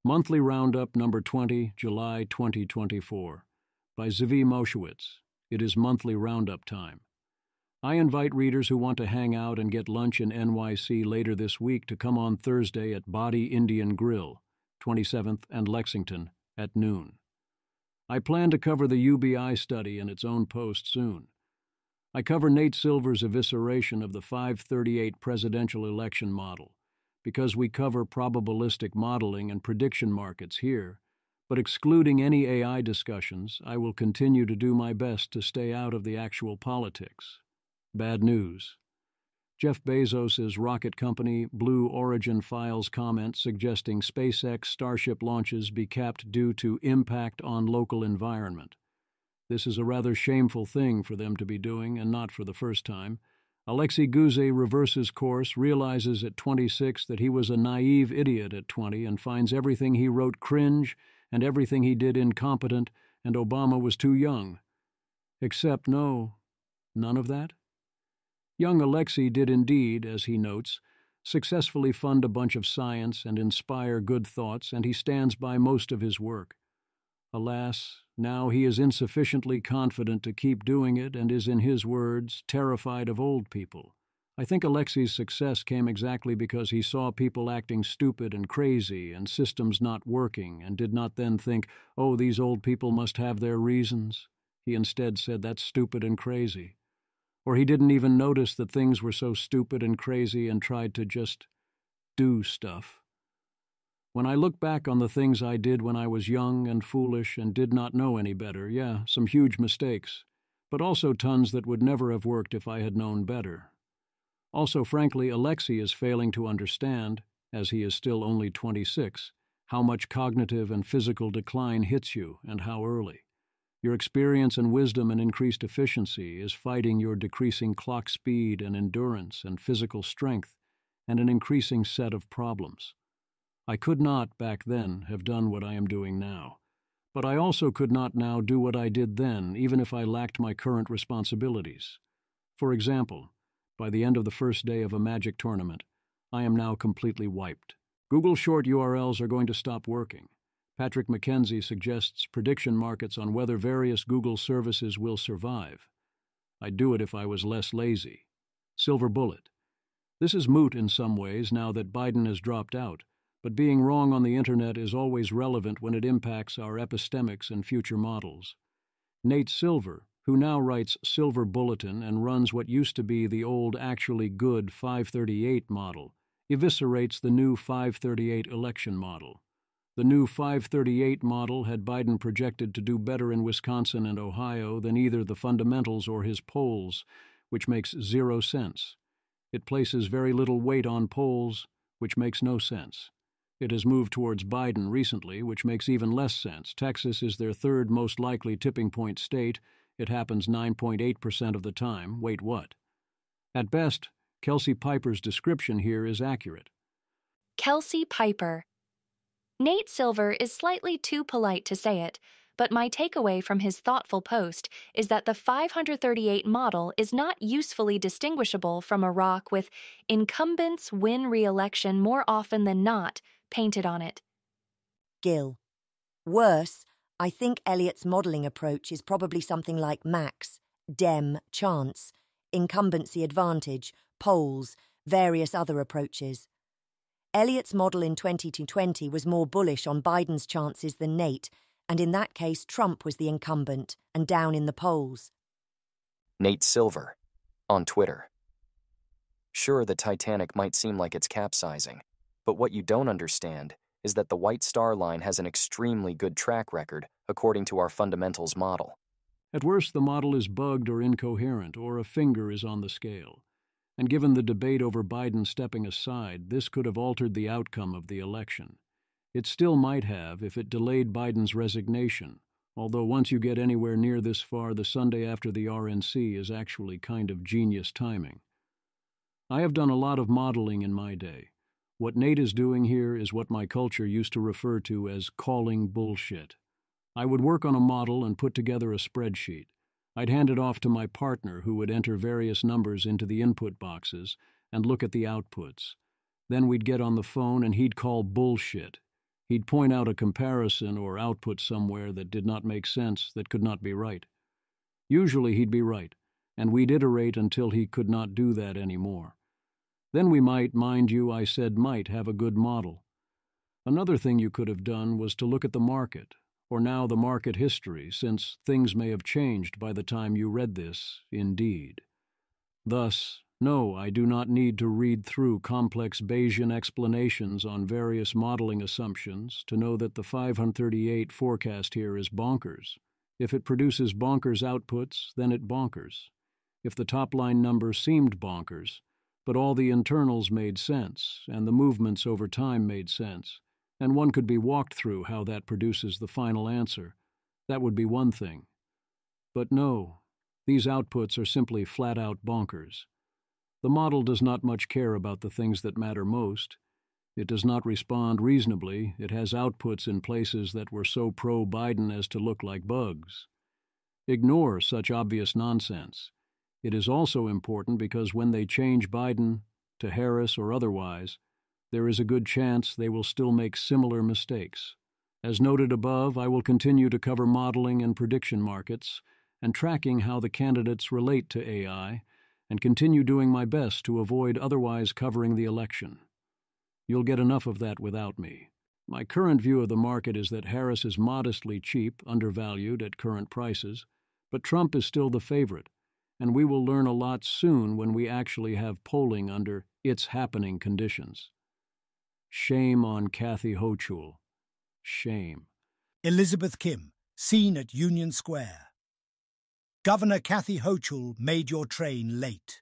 Monthly Roundup number 20, July 2024. By Zvi Moshewitz. It is monthly Roundup time. I invite readers who want to hang out and get lunch in NYC later this week to come on Thursday at Body Indian Grill, 27th and Lexington, at noon. I plan to cover the UBI study in its own post soon. I cover Nate Silver's evisceration of the 538 presidential election model, because we cover probabilistic modeling and prediction markets here, but excluding any AI discussions, I will continue to do my best to stay out of the actual politics. Bad news. Jeff Bezos' rocket company Blue Origin files comment suggesting SpaceX Starship launches be capped due to impact on local environment. This is a rather shameful thing for them to be doing, and not for the first time. Alexei Guzey reverses course, realizes at 26 that he was a naive idiot at 20, and finds everything he wrote cringe and everything he did incompetent, and Obama was too young. Except no, none of that? Young Alexei did indeed, as he notes, successfully fund a bunch of science and inspire good thoughts, and he stands by most of his work. Alas, now he is insufficiently confident to keep doing it and is, in his words, terrified of old people. I think Alexei's success came exactly because he saw people acting stupid and crazy and systems not working, and did not then think, oh, these old people must have their reasons. He instead said, that's stupid and crazy. Or he didn't even notice that things were so stupid and crazy and tried to just do stuff. When I look back on the things I did when I was young and foolish and did not know any better, yeah, some huge mistakes, but also tons that would never have worked if I had known better. Also, frankly, Alexei is failing to understand, as he is still only 26, how much cognitive and physical decline hits you and how early. Your experience and wisdom and increased efficiency is fighting your decreasing clock speed and endurance and physical strength and an increasing set of problems. I could not, back then, have done what I am doing now. But I also could not now do what I did then, even if I lacked my current responsibilities. For example, by the end of the first day of a Magic tournament, I am now completely wiped. Google short URLs are going to stop working. Patrick McKenzie suggests prediction markets on whether various Google services will survive. I'd do it if I was less lazy. Silver bullet. This is moot in some ways now that Biden has dropped out, but being wrong on the internet is always relevant when it impacts our epistemics and future models. Nate Silver, who now writes Silver Bulletin and runs what used to be the old actually good 538 model, eviscerates the new 538 election model. The new 538 model had Biden projected to do better in Wisconsin and Ohio than either the fundamentals or his polls, which makes zero sense. It places very little weight on polls, which makes no sense. It has moved towards Biden recently, which makes even less sense. Texas is their third most likely tipping point state. It happens 9.8% of the time. Wait, what? At best, Kelsey Piper's description here is accurate. Kelsey Piper. Nate Silver is slightly too polite to say it, but my takeaway from his thoughtful post is that the 538 model is not usefully distinguishable from a rock with "incumbents win re-election more often than not" painted on it. Gill. Worse, I think Eliot's modelling approach is probably something like Max, Dem, chance, incumbency advantage, polls, various other approaches. Eliot's model in 2020 was more bullish on Biden's chances than Nate, and in that case Trump was the incumbent and down in the polls. Nate Silver, on Twitter. Sure, the Titanic might seem like it's capsizing, but what you don't understand is that the White Star Line has an extremely good track record according to our fundamentals model. At worst, the model is bugged or incoherent, or a finger is on the scale. And given the debate over Biden stepping aside, this could have altered the outcome of the election. It still might have if it delayed Biden's resignation, although once you get anywhere near this far, the Sunday after the RNC is actually kind of genius timing. I have done a lot of modeling in my day. What Nate is doing here is what my culture used to refer to as calling bullshit. I would work on a model and put together a spreadsheet. I'd hand it off to my partner, who would enter various numbers into the input boxes and look at the outputs. Then we'd get on the phone and he'd call bullshit. He'd point out a comparison or output somewhere that did not make sense, that could not be right. Usually he'd be right, and we'd iterate until he could not do that anymore. Then we might, mind you, I said might, have a good model. Another thing you could have done was to look at the market, or now the market history, since things may have changed by the time you read this, indeed. Thus, no, I do not need to read through complex Bayesian explanations on various modeling assumptions to know that the 538 forecast here is bonkers. If it produces bonkers outputs, then it bonkers. If the top-line number seemed bonkers, but all the internals made sense, and the movements over time made sense, and one could be walked through how that produces the final answer, that would be one thing. But no, these outputs are simply flat-out bonkers. The model does not much care about the things that matter most. It does not respond reasonably. It has outputs in places that were so pro-Biden as to look like bugs. Ignore such obvious nonsense. It is also important because when they change Biden to Harris or otherwise, there is a good chance they will still make similar mistakes. As noted above, I will continue to cover modeling and prediction markets and tracking how the candidates relate to AI, and continue doing my best to avoid otherwise covering the election. You'll get enough of that without me. My current view of the market is that Harris is modestly cheap, undervalued at current prices, but Trump is still the favorite, and we will learn a lot soon when we actually have polling under "it's happening" conditions. Shame on Kathy Hochul. Shame. Elizabeth Kim, seen at Union Square. Governor Kathy Hochul made your train late.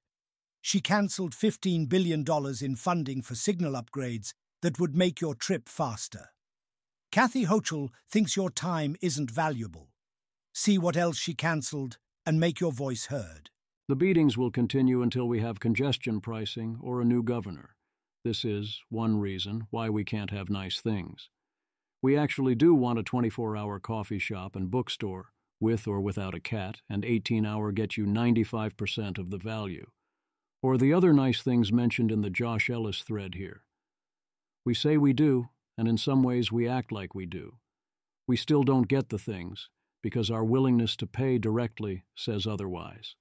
She cancelled $15 billion in funding for signal upgrades that would make your trip faster. Kathy Hochul thinks your time isn't valuable. See what else she cancelled and make your voice heard. The beatings will continue until we have congestion pricing or a new governor. This is one reason why we can't have nice things. We actually do want a 24-hour coffee shop and bookstore, with or without a cat, and 18-hour get you 95% of the value. Or the other nice things mentioned in the Josh Ellis thread here. We say we do, and in some ways we act like we do. We still don't get the things, because our willingness to pay directly says otherwise.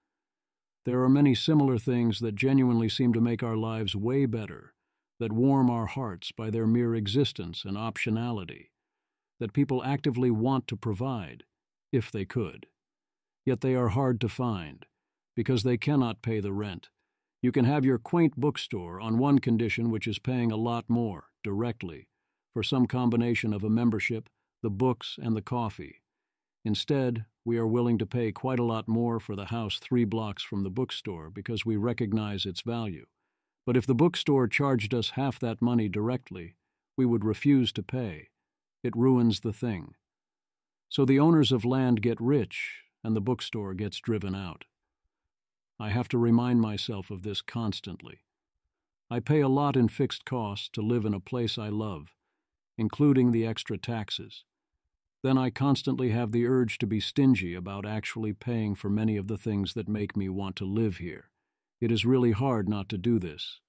There are many similar things that genuinely seem to make our lives way better, that warm our hearts by their mere existence and optionality, that people actively want to provide, if they could. Yet they are hard to find, because they cannot pay the rent. You can have your quaint bookstore on one condition which is paying a lot more, directly, for some combination of a membership, the books, and the coffee. Instead, we are willing to pay quite a lot more for the house 3 blocks from the bookstore because we recognize its value. But if the bookstore charged us half that money directly, we would refuse to pay. It ruins the thing. So the owners of land get rich, and the bookstore gets driven out. I have to remind myself of this constantly. I pay a lot in fixed costs to live in a place I love, including the extra taxes. Then I constantly have the urge to be stingy about actually paying for many of the things that make me want to live here. It is really hard not to do this.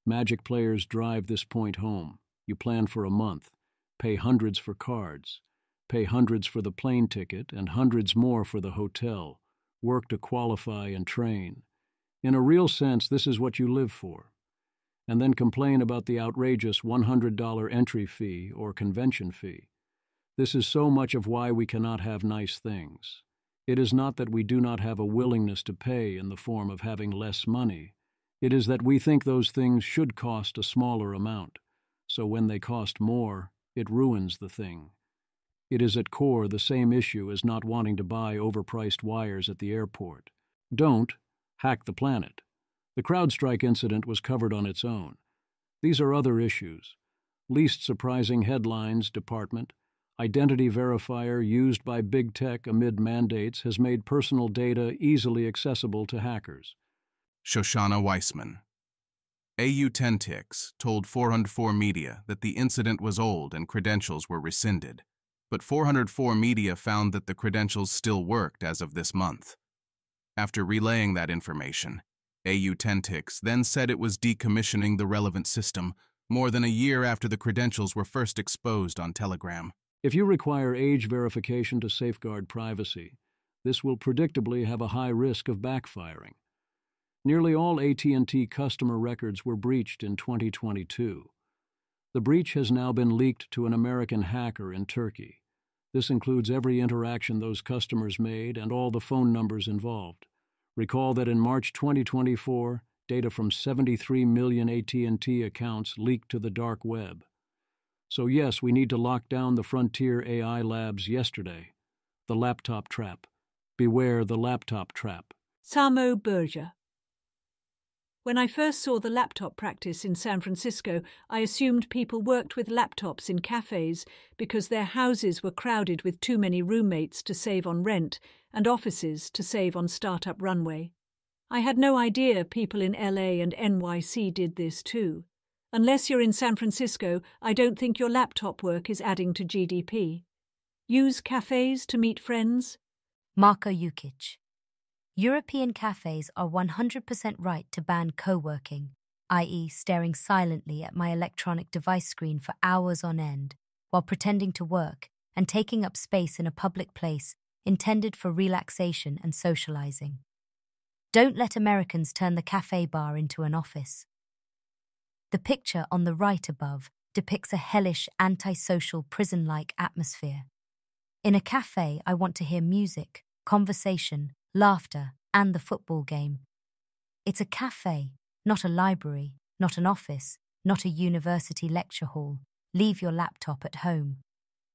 Magic players drive this point home. You plan for a month, pay hundreds for cards, pay hundreds for the plane ticket and hundreds more for the hotel, work to qualify and train. In a real sense, this is what you live for. And then complain about the outrageous $100 entry fee or convention fee. This is so much of why we cannot have nice things. It is not that we do not have a willingness to pay in the form of having less money. It is that we think those things should cost a smaller amount, so when they cost more, it ruins the thing. It is at core the same issue as not wanting to buy overpriced wires at the airport. Don't hack the planet. The CrowdStrike incident was covered on its own. These are other issues. Least surprising headlines department. Identity verifier used by big tech amid mandates has made personal data easily accessible to hackers. Shoshana Weissman. AU10TIX told 404 Media that the incident was old and credentials were rescinded, but 404 Media found that the credentials still worked as of this month. After relaying that information, AU10TIX then said it was decommissioning the relevant system, more than a year after the credentials were first exposed on Telegram. If you require age verification to safeguard privacy, this will predictably have a high risk of backfiring. Nearly all AT&T customer records were breached in 2022. The breach has now been leaked to an American hacker in Turkey. This includes every interaction those customers made and all the phone numbers involved. Recall that in March 2024, data from 73 million AT&T accounts leaked to the dark web. So yes, we need to lock down the frontier AI labs yesterday. The laptop trap. Beware the laptop trap. Samo Berger. When I first saw the laptop practice in San Francisco, I assumed people worked with laptops in cafes because their houses were crowded with too many roommates to save on rent and offices to save on startup runway. I had no idea people in LA and NYC did this too. Unless you're in San Francisco, I don't think your laptop work is adding to GDP. Use cafes to meet friends? Marko Jukic. European cafes are 100% right to ban co-working, i.e. staring silently at my electronic device screen for hours on end while pretending to work and taking up space in a public place intended for relaxation and socializing. Don't let Americans turn the cafe bar into an office. The picture on the right above depicts a hellish, antisocial, prison-like atmosphere. In a cafe, I want to hear music, conversation, laughter, and the football game. It's a cafe, not a library, not an office, not a university lecture hall. Leave your laptop at home.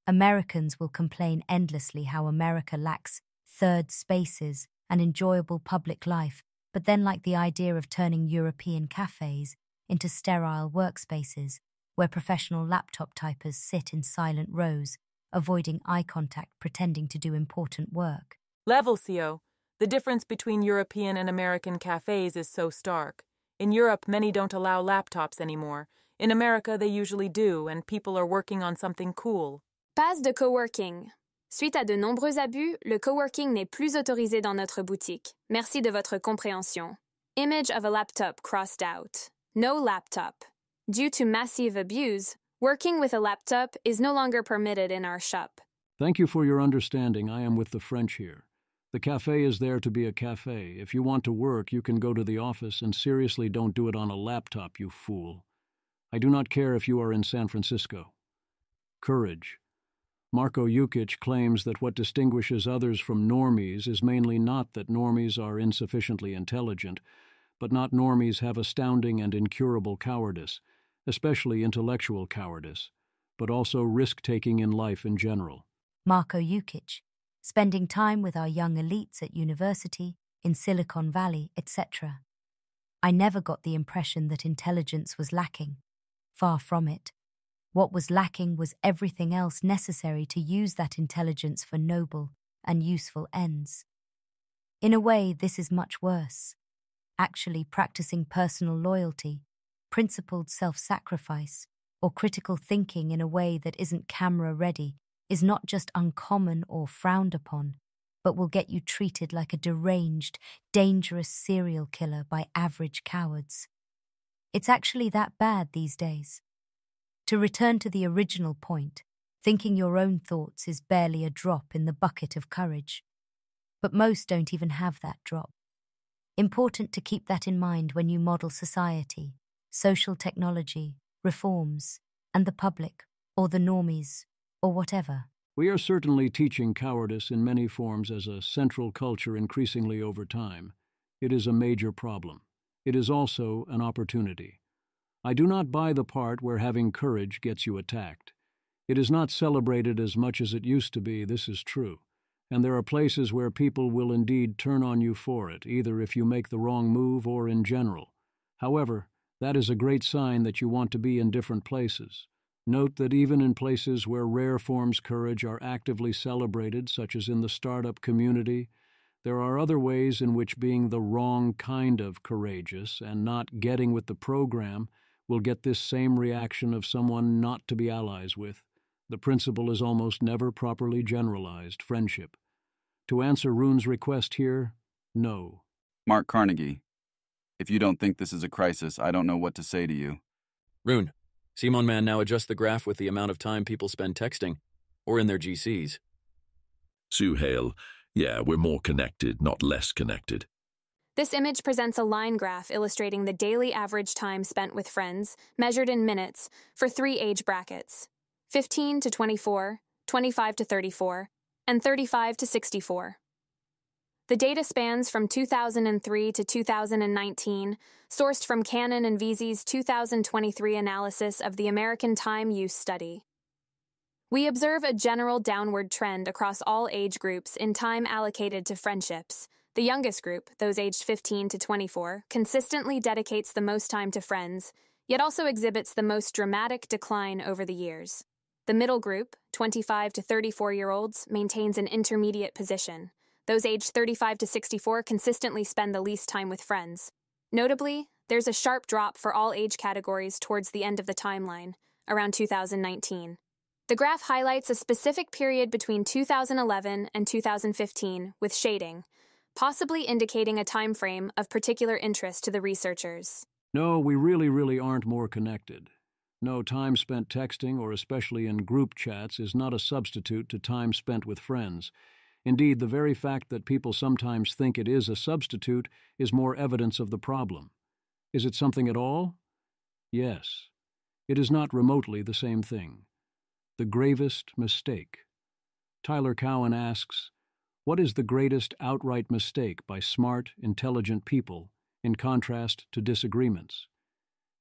Americans will complain endlessly how America lacks third spaces and enjoyable public life, but then like the idea of turning European cafes into sterile workspaces where professional laptop typers sit in silent rows, avoiding eye contact, pretending to do important work. Level, CO. The difference between European and American cafes is so stark. In Europe, many don't allow laptops anymore. In America, they usually do, and people are working on something cool. Passe de coworking. Suite à de nombreux abus, le coworking n'est plus autorisé dans notre boutique. Merci de votre compréhension. Image of a laptop crossed out. No laptop. Due to massive abuse, working with a laptop is no longer permitted in our shop. Thank you for your understanding. I am with the French here. The cafe is there to be a cafe. If you want to work, you can go to the office, and seriously don't do it on a laptop, you fool. I do not care if you are in San Francisco. Courage. Marko Jukic claims that what distinguishes others from normies is mainly not that normies are insufficiently intelligent, but not normies have astounding and incurable cowardice, especially intellectual cowardice, but also risk-taking in life in general. Marko Jukic. Spending time with our young elites at university, in Silicon Valley, etc. I never got the impression that intelligence was lacking. Far from it. What was lacking was everything else necessary to use that intelligence for noble and useful ends. In a way, this is much worse. Actually practicing personal loyalty, principled self-sacrifice, or critical thinking in a way that isn't camera-ready is not just uncommon or frowned upon, but will get you treated like a deranged, dangerous serial killer by average cowards. It's actually that bad these days. To return to the original point, thinking your own thoughts is barely a drop in the bucket of courage. But most don't even have that drop. Important to keep that in mind when you model society, social technology, reforms, and the public, or the normies, or whatever. We are certainly teaching cowardice in many forms as a central culture increasingly over time. It is a major problem. It is also an opportunity. I do not buy the part where having courage gets you attacked. It is not celebrated as much as it used to be, this is true. And there are places where people will indeed turn on you for it, either if you make the wrong move or in general. However, that is a great sign that you want to be in different places. Note that even in places where rare forms courage are actively celebrated, such as in the startup community, there are other ways in which being the wrong kind of courageous and not getting with the program will get this same reaction of someone not to be allies with. The principle is almost never properly generalized, friendship. To answer Rune's request here, no. Mark Carnegie. If you don't think this is a crisis, I don't know what to say to you. Rune, Simon Man now adjusts the graph with the amount of time people spend texting, or in their GCs. Suhail, yeah, we're more connected, not less connected. This image presents a line graph illustrating the daily average time spent with friends, measured in minutes, for 3 age brackets: 15 to 24, 25 to 34, and 35 to 64. The data spans from 2003 to 2019, sourced from Cannon and Veazey's 2023 analysis of the American Time Use Study. We observe a general downward trend across all age groups in time allocated to friendships. The youngest group, those aged 15 to 24, consistently dedicates the most time to friends, yet also exhibits the most dramatic decline over the years. The middle group, 25 to 34-year-olds, maintains an intermediate position. Those aged 35 to 64 consistently spend the least time with friends. Notably, there's a sharp drop for all age categories towards the end of the timeline, around 2019. The graph highlights a specific period between 2011 and 2015 with shading, possibly indicating a time frame of particular interest to the researchers. No, we really aren't more connected. No, time spent texting, or especially in group chats, is not a substitute to time spent with friends. Indeed, the very fact that people sometimes think it is a substitute is more evidence of the problem. Is it something at all? Yes. It is not remotely the same thing. The gravest mistake. Tyler Cowen asks, what is the greatest outright mistake by smart, intelligent people, in contrast to disagreements?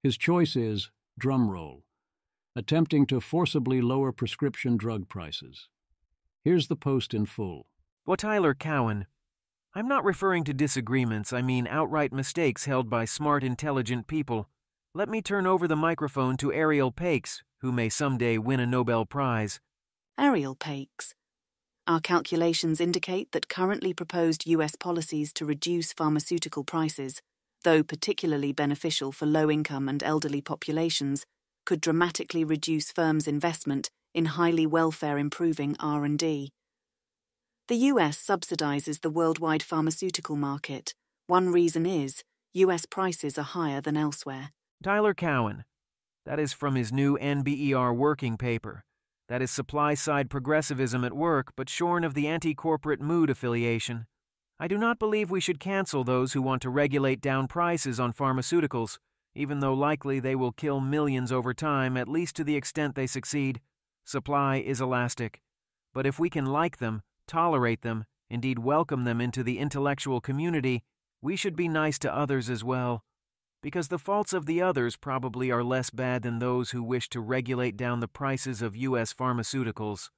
His choice is, drum roll, attempting to forcibly lower prescription drug prices. Here's the post in full. Well, Tyler Cowen, I'm not referring to disagreements, I mean outright mistakes held by smart, intelligent people. Let me turn over the microphone to Ariel Pakes, who may someday win a Nobel Prize. Ariel Pakes. Our calculations indicate that currently proposed US policies to reduce pharmaceutical prices, though particularly beneficial for low-income and elderly populations, could dramatically reduce firms' investment in highly welfare-improving R&D. The US subsidizes the worldwide pharmaceutical market. One reason is US prices are higher than elsewhere. Tyler Cowen. That is from his new NBER working paper. That is supply-side progressivism at work, but shorn of the anti-corporate mood affiliation. I do not believe we should cancel those who want to regulate down prices on pharmaceuticals, even though likely they will kill millions over time, at least to the extent they succeed. Supply is elastic. But if we can like them, tolerate them, indeed welcome them into the intellectual community, we should be nice to others as well. Because the faults of the others probably are less bad than those who wish to regulate down the prices of U.S. pharmaceuticals.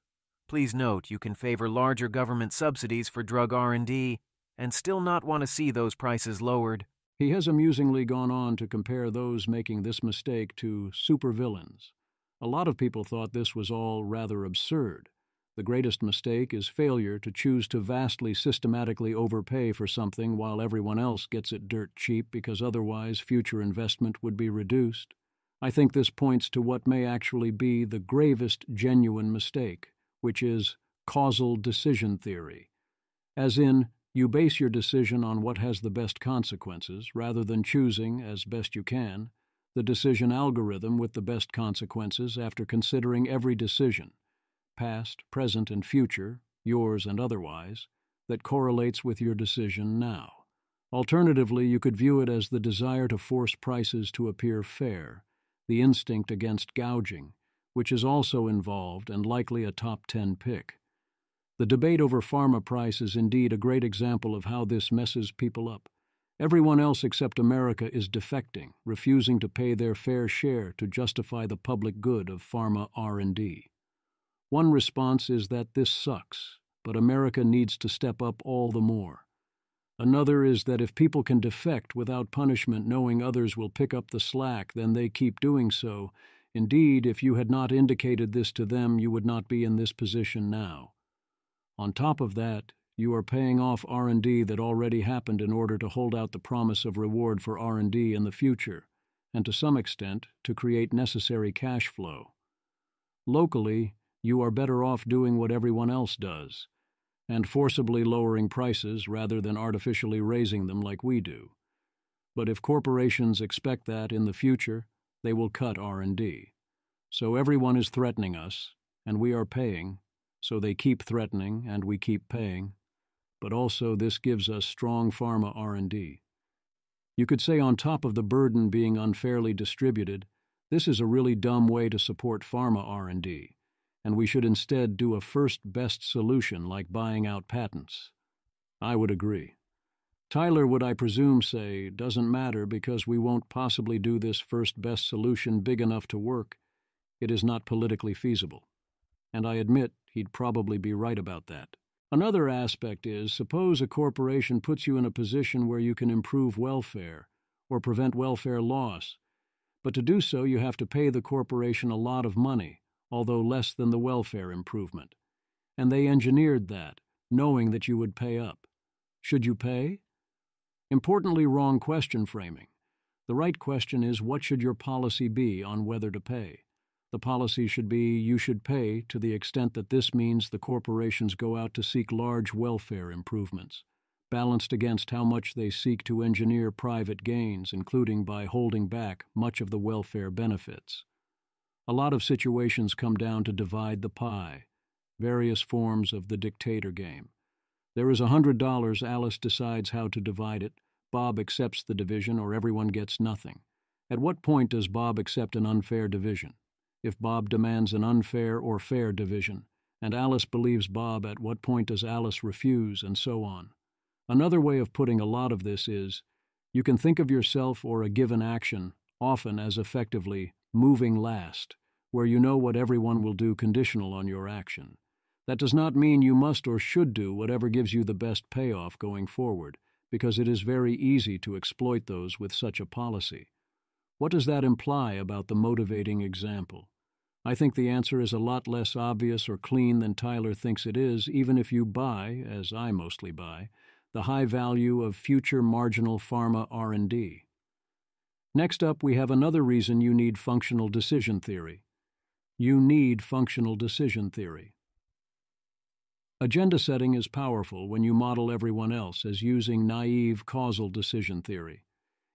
Please note you can favor larger government subsidies for drug R&D and still not want to see those prices lowered. He has amusingly gone on to compare those making this mistake to supervillains. A lot of people thought this was all rather absurd. The greatest mistake is failure to choose to vastly systematically overpay for something while everyone else gets it dirt cheap because otherwise future investment would be reduced. I think this points to what may actually be the gravest genuine mistake, which is causal decision theory. As in, you base your decision on what has the best consequences rather than choosing, as best you can, the decision algorithm with the best consequences after considering every decision, past, present, and future, yours and otherwise, that correlates with your decision now. Alternatively, you could view it as the desire to force prices to appear fair, the instinct against gouging, which is also involved and likely a top 10 pick. The debate over pharma price is indeed a great example of how this messes people up. Everyone else except America is defecting, refusing to pay their fair share to justify the public good of pharma R&D. One response is that this sucks, but America needs to step up all the more. Another is that if people can defect without punishment knowing others will pick up the slack, then they keep doing so. Indeed, if you had not indicated this to them, you would not be in this position now. On top of that, you are paying off R&D that already happened in order to hold out the promise of reward for R&D in the future, and to some extent, to create necessary cash flow. Locally, you are better off doing what everyone else does, and forcibly lowering prices rather than artificially raising them like we do. But if corporations expect that in the future, they will cut R&D. So everyone is threatening us, and we are paying, so they keep threatening and we keep paying. But also this gives us strong pharma R&D. You could say on top of the burden being unfairly distributed, this is a really dumb way to support pharma R&D, and we should instead do a first best solution like buying out patents. I would agree. Tyler would, I presume, say, doesn't matter because we won't possibly do this first best solution big enough to work. It is not politically feasible. And I admit he'd probably be right about that. Another aspect is, suppose a corporation puts you in a position where you can improve welfare or prevent welfare loss. But to do so, you have to pay the corporation a lot of money, although less than the welfare improvement. And they engineered that, knowing that you would pay up. Should you pay? Importantly, wrong question framing. The right question is, what should your policy be on whether to pay? The policy should be, you should pay to the extent that this means the corporations go out to seek large welfare improvements, balanced against how much they seek to engineer private gains, including by holding back much of the welfare benefits. A lot of situations come down to divide the pie, various forms of the dictator game. There is $100, Alice decides how to divide it, Bob accepts the division, or everyone gets nothing. At what point does Bob accept an unfair division? If Bob demands an unfair or fair division, and Alice believes Bob, at what point does Alice refuse, and so on. Another way of putting a lot of this is, you can think of yourself or a given action often as effectively moving last, where you know what everyone will do conditional on your action. That does not mean you must or should do whatever gives you the best payoff going forward, because it is very easy to exploit those with such a policy. What does that imply about the motivating example? I think the answer is a lot less obvious or clean than Tyler thinks it is, even if you buy, as I mostly buy, the high value of future marginal pharma R&D. Next up, we have another reason you need functional decision theory. You need functional decision theory. Agenda setting is powerful when you model everyone else as using naive causal decision theory.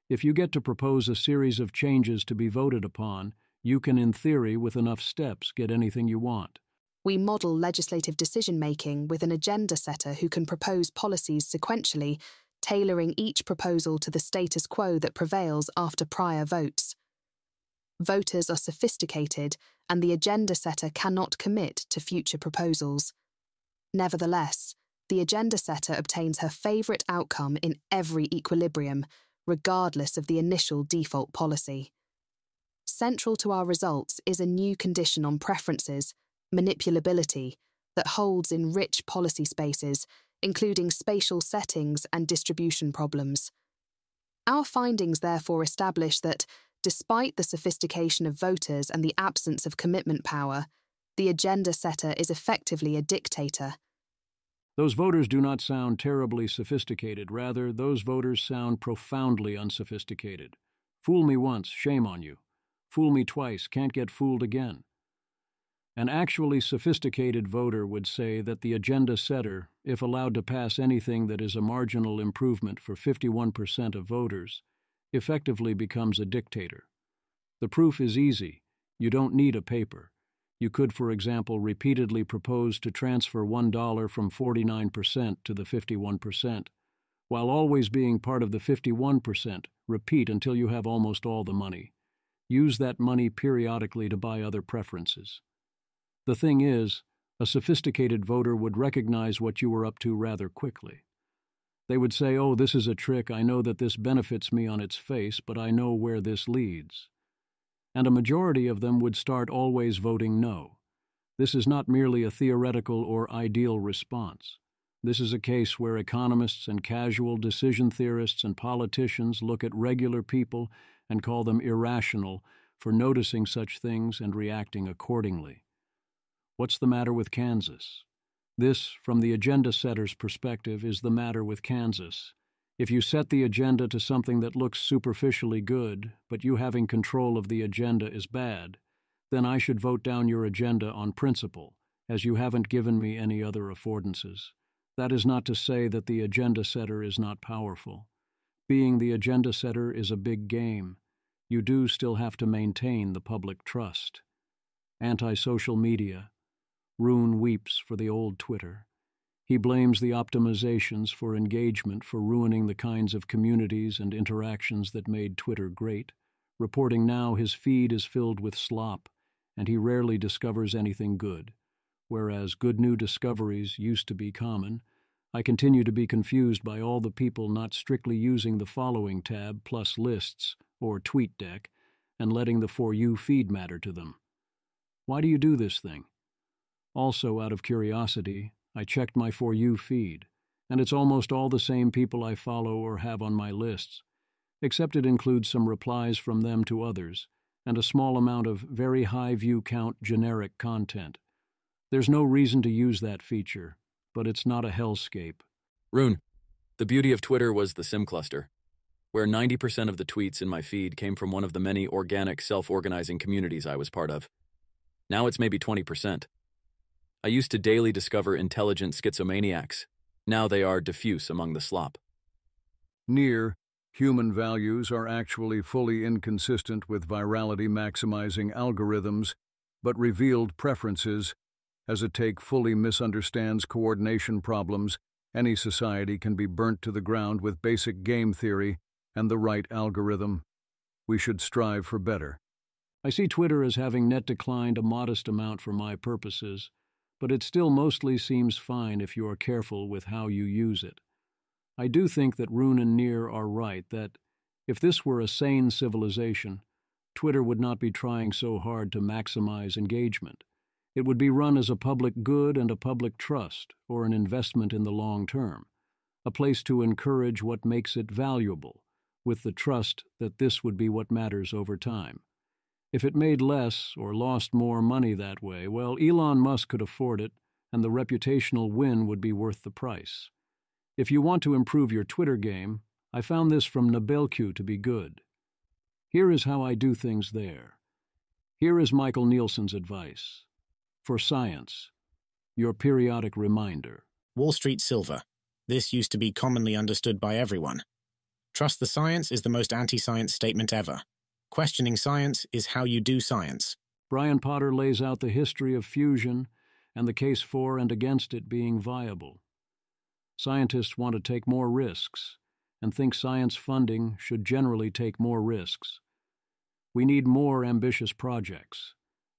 If you get to propose a series of changes to be voted upon, you can, in theory, with enough steps, get anything you want. We model legislative decision-making with an agenda setter who can propose policies sequentially, tailoring each proposal to the status quo that prevails after prior votes. Voters are sophisticated, and the agenda setter cannot commit to future proposals. Nevertheless, the agenda setter obtains her favourite outcome in every equilibrium, regardless of the initial default policy. Central to our results is a new condition on preferences, manipulability, that holds in rich policy spaces, including spatial settings and distribution problems. Our findings therefore establish that, despite the sophistication of voters and the absence of commitment power, the agenda setter is effectively a dictator. Those voters do not sound terribly sophisticated. Rather, those voters sound profoundly unsophisticated. Fool me once, shame on you. Fool me twice, can't get fooled again. An actually sophisticated voter would say that the agenda setter, if allowed to pass anything that is a marginal improvement for 51% of voters, effectively becomes a dictator. The proof is easy. You don't need a paper. You could, for example, repeatedly propose to transfer $1 from 49% to the 51%. While always being part of the 51%, repeat until you have almost all the money. Use that money periodically to buy other preferences. The thing is, a sophisticated voter would recognize what you were up to rather quickly. They would say, oh, this is a trick, I know that this benefits me on its face, but I know where this leads. And a majority of them would start always voting no. This is not merely a theoretical or ideal response. This is a case where economists and casual decision theorists and politicians look at regular people and call them irrational for noticing such things and reacting accordingly. What's the matter with Kansas? This, from the agenda setter's perspective, is the matter with Kansas. If you set the agenda to something that looks superficially good, but you having control of the agenda is bad, then I should vote down your agenda on principle, as you haven't given me any other affordances. That is not to say that the agenda setter is not powerful. Being the agenda setter is a big game. You do still have to maintain the public trust. Anti-social media. Rune weeps for the old Twitter. He blames the optimizations for engagement for ruining the kinds of communities and interactions that made Twitter great, reporting now his feed is filled with slop, and he rarely discovers anything good. Whereas good new discoveries used to be common, I continue to be confused by all the people not strictly using the following tab plus lists, or TweetDeck, and letting the For You feed matter to them. Why do you do this thing? Also, out of curiosity, I checked my For You feed, and it's almost all the same people I follow or have on my lists, except it includes some replies from them to others, and a small amount of very high view count generic content. There's no reason to use that feature, but it's not a hellscape. Rune, the beauty of Twitter was the SIM cluster, where 90% of the tweets in my feed came from one of the many organic self-organizing communities I was part of. Now it's maybe 20%. I used to daily discover intelligent schizomaniacs. Now they are diffuse among the slop. Near, human values are actually fully inconsistent with virality-maximizing algorithms, but revealed preferences. As a take fully misunderstands coordination problems, any society can be burnt to the ground with basic game theory and the right algorithm. We should strive for better. I see Twitter as having net declined a modest amount for my purposes, but it still mostly seems fine if you are careful with how you use it. I do think that Rune and Near are right that, if this were a sane civilization, Twitter would not be trying so hard to maximize engagement. It would be run as a public good and a public trust, or an investment in the long term, a place to encourage what makes it valuable, with the trust that this would be what matters over time. If it made less or lost more money that way, well, Elon Musk could afford it, and the reputational win would be worth the price. If you want to improve your Twitter game, I found this from Nobelq to be good. Here is how I do things there. Here is Michael Nielsen's advice. For science, your periodic reminder. Wall Street Silver. This used to be commonly understood by everyone. Trust the science is the most anti-science statement ever. Questioning science is how you do science. Brian Potter lays out the history of fusion and the case for and against it being viable. Scientists want to take more risks and think science funding should generally take more risks. We need more ambitious projects.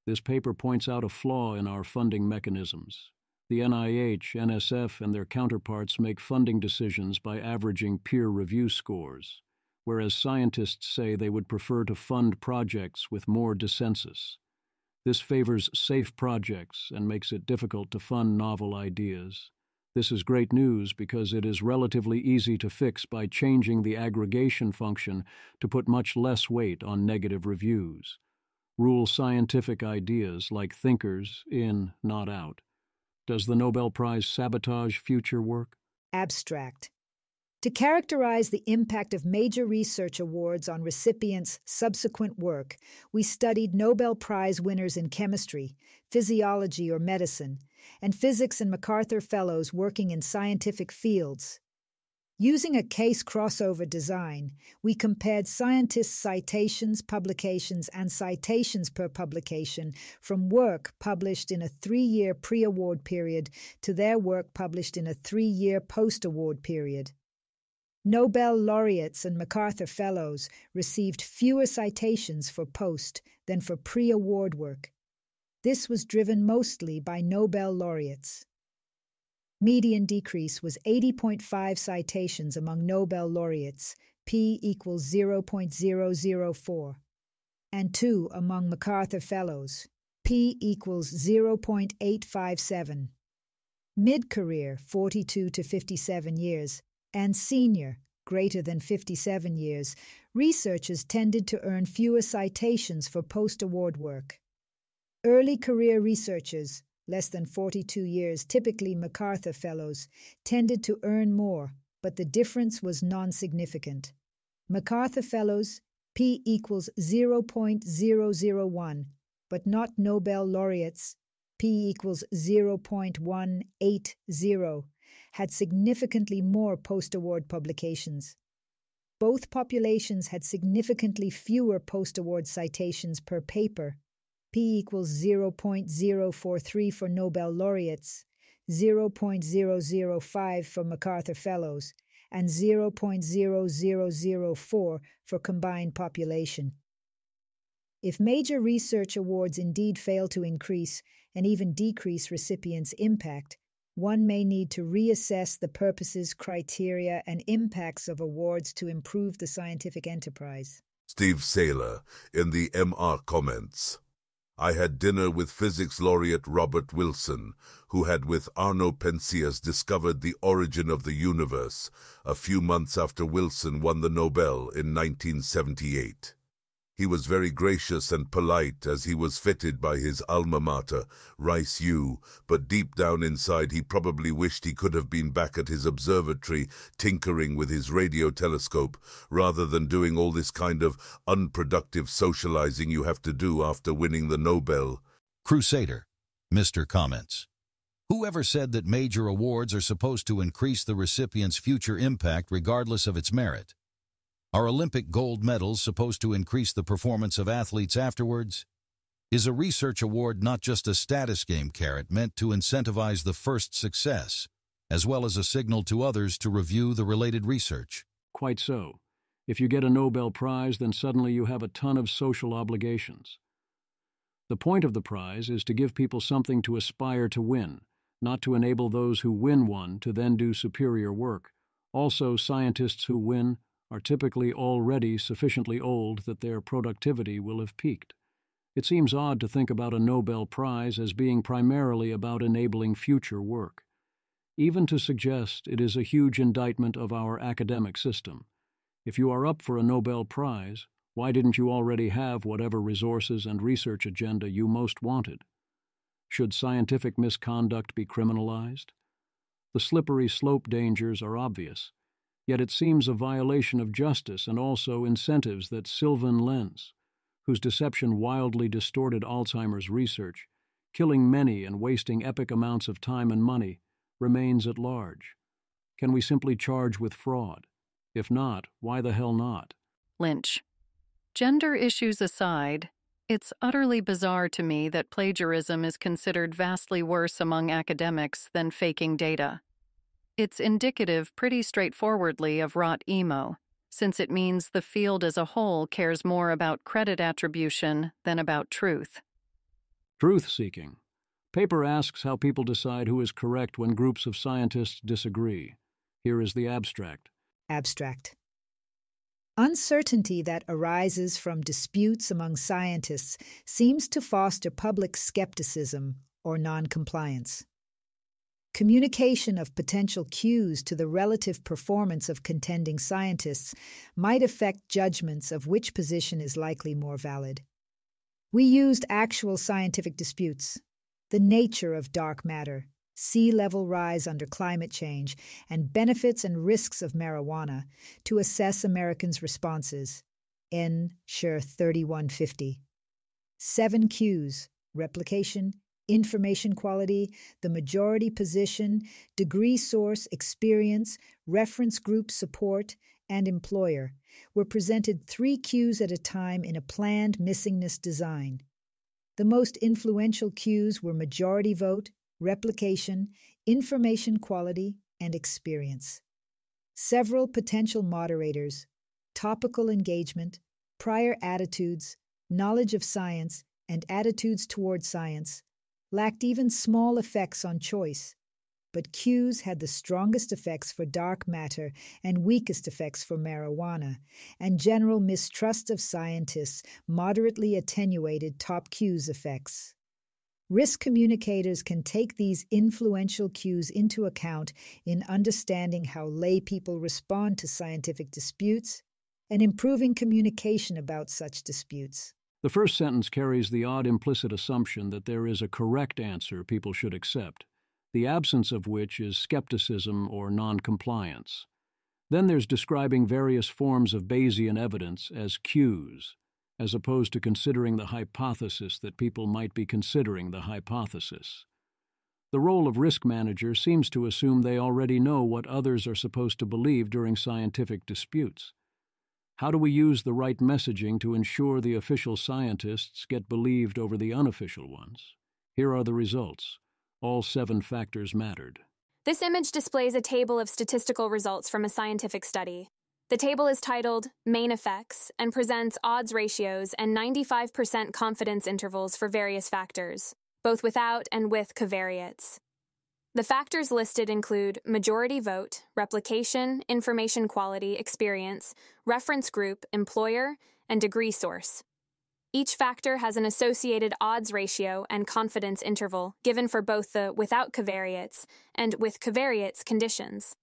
This paper points out a flaw in our funding mechanisms. The NIH, NSF, and their counterparts make funding decisions by averaging peer review scores, whereas scientists say they would prefer to fund projects with more dissensus. This favors safe projects and makes it difficult to fund novel ideas. This is great news because it is relatively easy to fix by changing the aggregation function to put much less weight on negative reviews. Rule scientific ideas like thinkers in, not out. Does the Nobel Prize sabotage future work? Abstract. To characterize the impact of major research awards on recipients' subsequent work, we studied Nobel Prize winners in chemistry, physiology or medicine, and physics and MacArthur Fellows working in scientific fields. Using a case crossover design, we compared scientists' citations, publications, and citations per publication from work published in a 3-year pre-award period to their work published in a 3-year post-award period. Nobel laureates and MacArthur Fellows received fewer citations for post than for pre-award work. This was driven mostly by Nobel laureates. Median decrease was 80.5 citations among Nobel laureates, p equals 0.004, and 2 among MacArthur Fellows, p equals 0.857. Mid-career, 42 to 57 years, and senior, greater than 57 years, researchers tended to earn fewer citations for post-award work. Early career researchers, less than 42 years, typically MacArthur Fellows, tended to earn more, but the difference was non-significant. MacArthur Fellows, p equals 0.001, but not Nobel laureates, p equals 0.180, had significantly more post-award publications. Both populations had significantly fewer post-award citations per paper. P equals 0.043 for Nobel laureates, 0.005 for MacArthur Fellows, and 0.0004 for combined population. If major research awards indeed fail to increase and even decrease recipients' impact, one may need to reassess the purposes, criteria, and impacts of awards to improve the scientific enterprise. Steve Saylor, in the MR comments. I had dinner with physics laureate Robert Wilson, who had with Arno Penzias discovered the origin of the universe a few months after Wilson won the Nobel in 1978. He was very gracious and polite as he was feted by his alma mater, Rice U, but deep down inside he probably wished he could have been back at his observatory tinkering with his radio telescope rather than doing all this kind of unproductive socializing you have to do after winning the Nobel. Crusader, Mr. Comments. Whoever said that major awards are supposed to increase the recipient's future impact regardless of its merit? Are Olympic gold medals supposed to increase the performance of athletes afterwards? Is a research award not just a status game carrot meant to incentivize the first success, as well as a signal to others to review the related research? Quite so. If you get a Nobel Prize, then suddenly you have a ton of social obligations. The point of the prize is to give people something to aspire to win, not to enable those who win one to then do superior work. Also, scientists who win are typically already sufficiently old that their productivity will have peaked. It seems odd to think about a Nobel Prize as being primarily about enabling future work. Even to suggest it is a huge indictment of our academic system. If you are up for a Nobel Prize, why didn't you already have whatever resources and research agenda you most wanted? Should scientific misconduct be criminalized? The slippery slope dangers are obvious. Yet it seems a violation of justice and also incentives that Sylvan Lenz, whose deception wildly distorted Alzheimer's research, killing many and wasting epic amounts of time and money, remains at large. Can we simply charge with fraud? If not, why the hell not? Lynch. Gender issues aside, it's utterly bizarre to me that plagiarism is considered vastly worse among academics than faking data. It's indicative pretty straightforwardly of rot emo, since it means the field as a whole cares more about credit attribution than about truth. Truth-seeking. Paper asks how people decide who is correct when groups of scientists disagree. Here is the abstract. Abstract. Uncertainty that arises from disputes among scientists seems to foster public skepticism or noncompliance. Communication of potential cues to the relative performance of contending scientists might affect judgments of which position is likely more valid. We used actual scientific disputes, the nature of dark matter, sea level rise under climate change, and benefits and risks of marijuana to assess Americans' responses. N. Sure 3150. 7 cues: replication, information quality, the majority position, degree source, experience, reference group support, and employer were presented 3 cues at a time in a planned missingness design. The most influential cues were majority vote, replication, information quality, and experience. Several potential moderators, topical engagement, prior attitudes, knowledge of science, and attitudes toward science, lacked even small effects on choice, but cues had the strongest effects for dark matter and weakest effects for marijuana, and general mistrust of scientists moderately attenuated top cues effects. Risk communicators can take these influential cues into account in understanding how lay people respond to scientific disputes and improving communication about such disputes. The first sentence carries the odd implicit assumption that there is a correct answer people should accept, the absence of which is skepticism or noncompliance. Then there's describing various forms of Bayesian evidence as cues, as opposed to considering the hypothesis that people might be considering the hypothesis. The role of risk manager seems to assume they already know what others are supposed to believe during scientific disputes. How do we use the right messaging to ensure the official scientists get believed over the unofficial ones? Here are the results. All 7 factors mattered. This image displays a table of statistical results from a scientific study. The table is titled Main Effects and presents odds ratios and 95% confidence intervals for various factors, both without and with covariates. The factors listed include majority vote, replication, information quality, experience, reference group, employer, and degree source. Each factor has an associated odds ratio and confidence interval given for both the without covariates and with covariates conditions.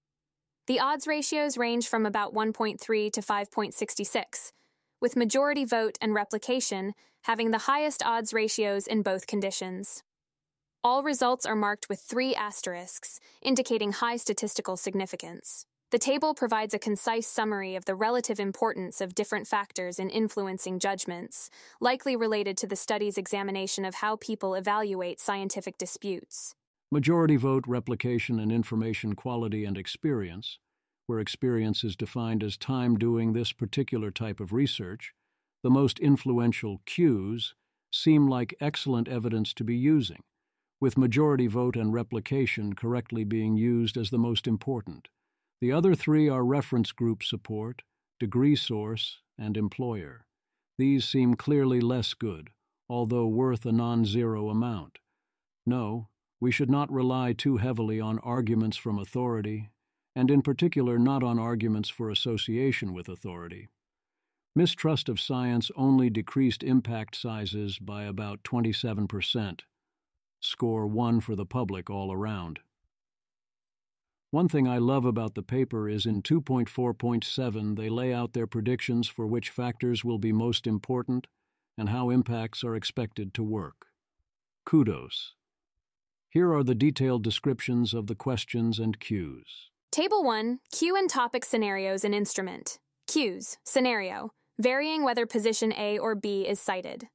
The odds ratios range from about 1.3 to 5.66, with majority vote and replication having the highest odds ratios in both conditions. All results are marked with 3 asterisks, indicating high statistical significance. The table provides a concise summary of the relative importance of different factors in influencing judgments, likely related to the study's examination of how people evaluate scientific disputes. Majority vote, replication, and information quality and experience, where experience is defined as time doing this particular type of research, the most influential cues seem like excellent evidence to be using, with majority vote and replication correctly being used as the most important. The other 3 are reference group support, degree source, and employer. These seem clearly less good, although worth a non-zero amount. No, we should not rely too heavily on arguments from authority, and in particular not on arguments for association with authority. Mistrust of science only decreased impact sizes by about 27%. Score 1 for the public all around. One thing I love about the paper is in 2.4.7 they lay out their predictions for which factors will be most important and how impacts are expected to work. Kudos. Here are the detailed descriptions of the questions and cues. Table 1, Cue and topic scenarios and instrument. Cues, scenario, varying whether position A or B is cited.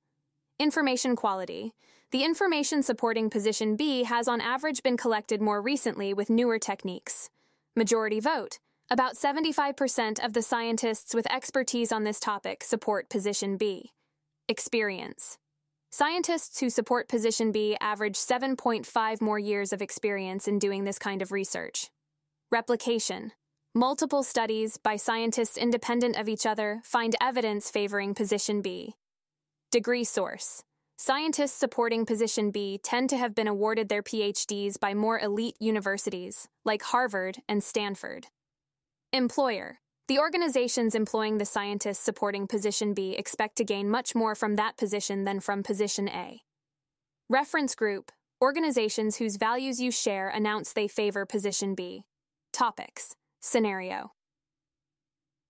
Information quality. The information supporting position B has on average been collected more recently with newer techniques. Majority vote. About 75% of the scientists with expertise on this topic support position B. Experience. Scientists who support position B average 7.5 more years of experience in doing this kind of research. Replication. Multiple studies by scientists independent of each other find evidence favoring position B. Degree source. Scientists supporting position B tend to have been awarded their PhDs by more elite universities, like Harvard and Stanford. Employer. The organizations employing the scientists supporting position B expect to gain much more from that position than from position A. Reference group. Organizations whose values you share announce they favor position B. Topics. Scenario.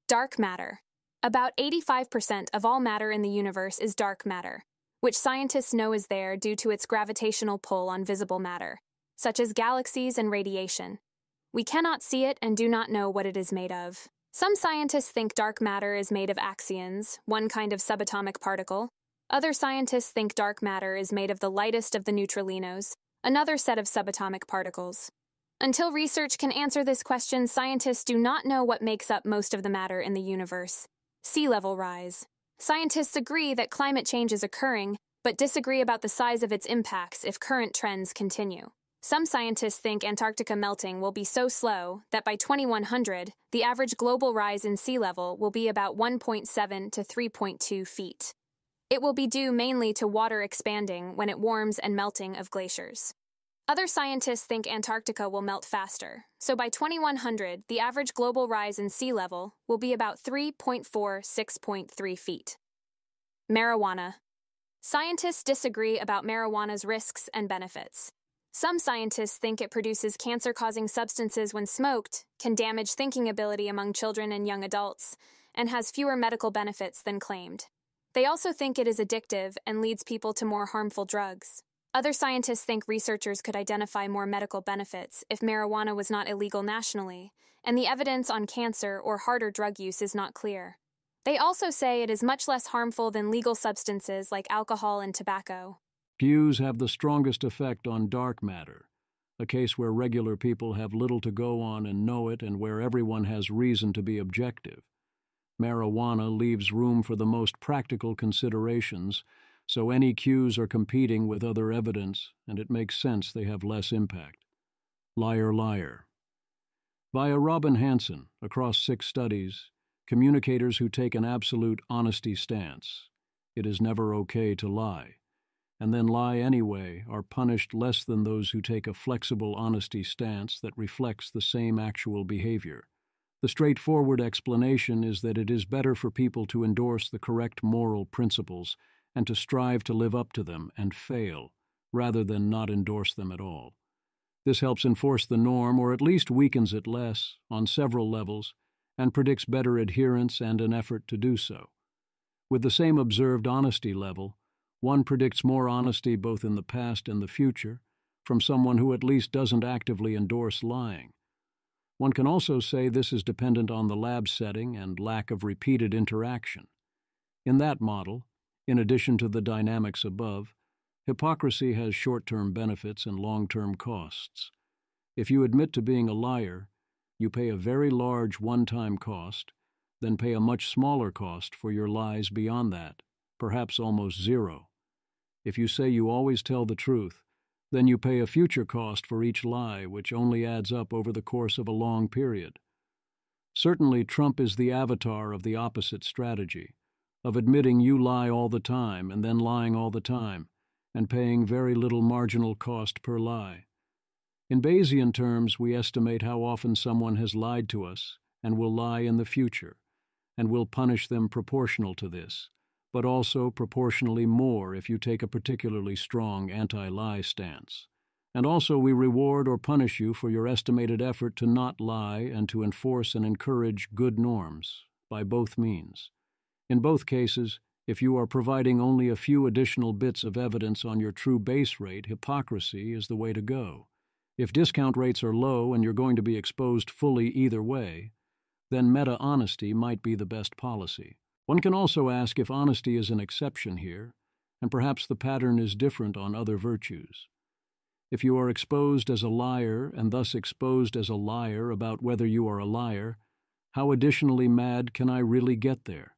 Dark matter. About 85% of all matter in the universe is dark matter, which scientists know is there due to its gravitational pull on visible matter, such as galaxies and radiation. We cannot see it and do not know what it is made of. Some scientists think dark matter is made of axions, one kind of subatomic particle. Other scientists think dark matter is made of the lightest of the neutralinos, another set of subatomic particles. Until research can answer this question, scientists do not know what makes up most of the matter in the universe. Sea level rise. Scientists agree that climate change is occurring, but disagree about the size of its impacts if current trends continue. Some scientists think Antarctica melting will be so slow that by 2100, the average global rise in sea level will be about 1.7 to 3.2 feet. It will be due mainly to water expanding when it warms and melting of glaciers. Other scientists think Antarctica will melt faster, so by 2100, the average global rise in sea level will be about 3.46.3 feet. Marijuana. Scientists disagree about marijuana's risks and benefits. Some scientists think it produces cancer-causing substances when smoked, can damage thinking ability among children and young adults, and has fewer medical benefits than claimed. They also think it is addictive and leads people to more harmful drugs. Other scientists think researchers could identify more medical benefits if marijuana was not illegal nationally, and the evidence on cancer or harder drug use is not clear. They also say it is much less harmful than legal substances like alcohol and tobacco. Cues have the strongest effect on dark matter, a case where regular people have little to go on and know it and where everyone has reason to be objective. Marijuana leaves room for the most practical considerations, so any cues are competing with other evidence, and it makes sense they have less impact. Liar, liar. Via Robin Hanson, across 6 studies, communicators who take an absolute honesty stance. It is never okay to lie, and then lie anyway are punished less than those who take a flexible honesty stance that reflects the same actual behavior. The straightforward explanation is that it is better for people to endorse the correct moral principles and to strive to live up to them and fail, rather than not endorse them at all. This helps enforce the norm, or at least weakens it less, on several levels, and predicts better adherence and an effort to do so. With the same observed honesty level, one predicts more honesty both in the past and the future from someone who at least doesn't actively endorse lying. One can also say this is dependent on the lab setting and lack of repeated interaction. In that model, in addition to the dynamics above, hypocrisy has short-term benefits and long-term costs. If you admit to being a liar, you pay a very large one-time cost, then pay a much smaller cost for your lies beyond that, perhaps almost zero. If you say you always tell the truth, then you pay a future cost for each lie, which only adds up over the course of a long period. Certainly, Trump is the avatar of the opposite strategy, of admitting you lie all the time and then lying all the time, and paying very little marginal cost per lie. In Bayesian terms, we estimate how often someone has lied to us and will lie in the future, and will punish them proportional to this, but also proportionally more if you take a particularly strong anti-lie stance. And also we reward or punish you for your estimated effort to not lie and to enforce and encourage good norms, by both means. In both cases, if you are providing only a few additional bits of evidence on your true base rate, hypocrisy is the way to go. If discount rates are low and you're going to be exposed fully either way, then meta-honesty might be the best policy. One can also ask if honesty is an exception here, and perhaps the pattern is different on other virtues. If you are exposed as a liar and thus exposed as a liar about whether you are a liar, how additionally mad can I really get there?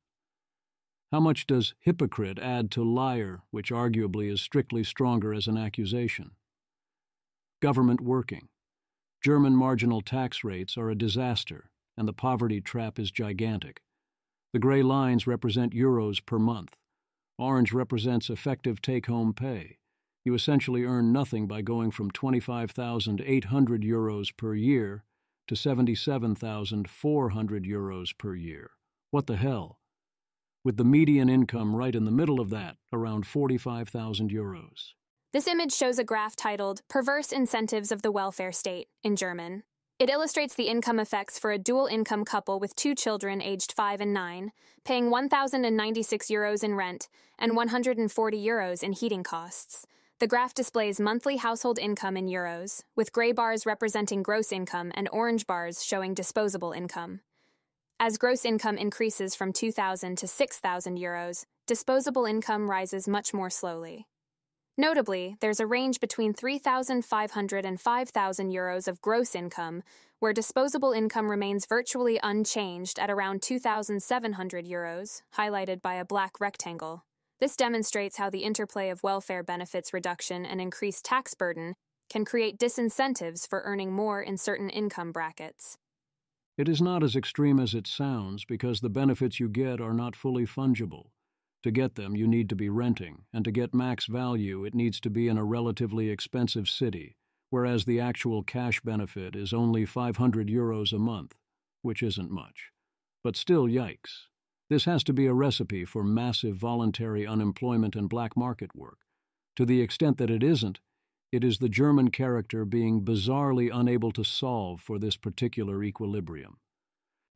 How much does hypocrite add to liar, which arguably is strictly stronger as an accusation? Government working. German marginal tax rates are a disaster, and the poverty trap is gigantic. The gray lines represent euros per month. Orange represents effective take-home pay. You essentially earn nothing by going from 25,800 euros per year to 77,400 euros per year. What the hell? With the median income right in the middle of that, around 45,000 euros. This image shows a graph titled Perverse Incentives of the Welfare State in German. It illustrates the income effects for a dual-income couple with 2 children aged 5 and 9, paying 1,096 euros in rent and 140 euros in heating costs. The graph displays monthly household income in euros, with gray bars representing gross income and orange bars showing disposable income. As gross income increases from 2,000 to 6,000 euros, disposable income rises much more slowly. Notably, there's a range between 3,500 and 5,000 euros of gross income, where disposable income remains virtually unchanged at around 2,700 euros, highlighted by a black rectangle. This demonstrates how the interplay of welfare benefits reduction and increased tax burden can create disincentives for earning more in certain income brackets. It is not as extreme as it sounds because the benefits you get are not fully fungible. To get them, you need to be renting, and to get max value, it needs to be in a relatively expensive city, whereas the actual cash benefit is only 500 euros a month, which isn't much. But still, yikes. This has to be a recipe for massive voluntary unemployment and black market work. To the extent that it isn't, it is the German character being bizarrely unable to solve for this particular equilibrium.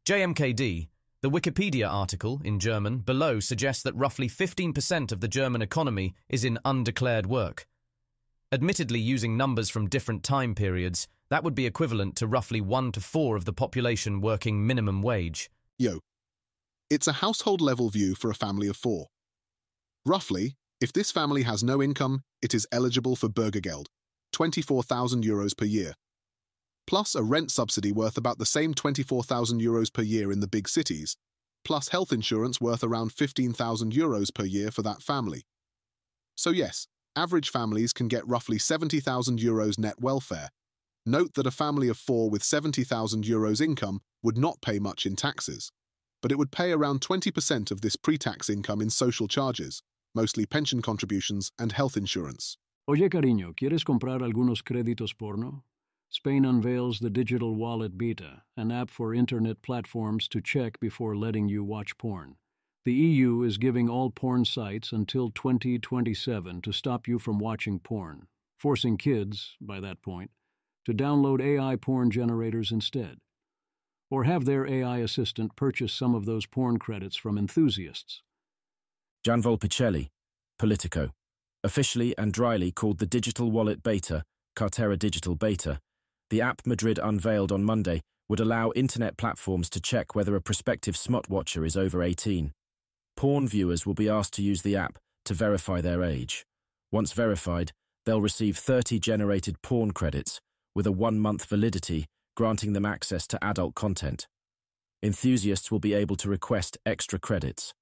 JMKD. The Wikipedia article, in German, below suggests that roughly 15% of the German economy is in undeclared work. Admittedly, using numbers from different time periods, that would be equivalent to roughly 1 to 4 of the population working minimum wage. Yo. It's a household-level view for a family of 4. Roughly, if this family has no income, it is eligible for Bürgergeld, 24,000 euros per year, plus a rent subsidy worth about the same 24,000 euros per year in the big cities, plus health insurance worth around €15,000 per year for that family. So yes, average families can get roughly €70,000 net welfare. Note that a family of 4 with €70,000 income would not pay much in taxes, but it would pay around 20% of this pre-tax income in social charges, mostly pension contributions and health insurance. Oye, cariño, ¿quieres comprar algunos créditos porno? Spain unveils the digital wallet Beta, an app for internet platforms to check before letting you watch porn. The EU is giving all porn sites until 2027 to stop you from watching porn, forcing kids, by that point, to download AI porn generators instead, or have their AI assistant purchase some of those porn credits from enthusiasts. Janvol Picelli, Politico, officially and dryly called the digital wallet Beta, Cartera Digital Beta, the app Madrid unveiled on Monday would allow internet platforms to check whether a prospective smut watcher is over 18. Porn viewers will be asked to use the app to verify their age. Once verified, they'll receive 30 generated porn credits with a 1-month validity, granting them access to adult content. Enthusiasts will be able to request extra credits.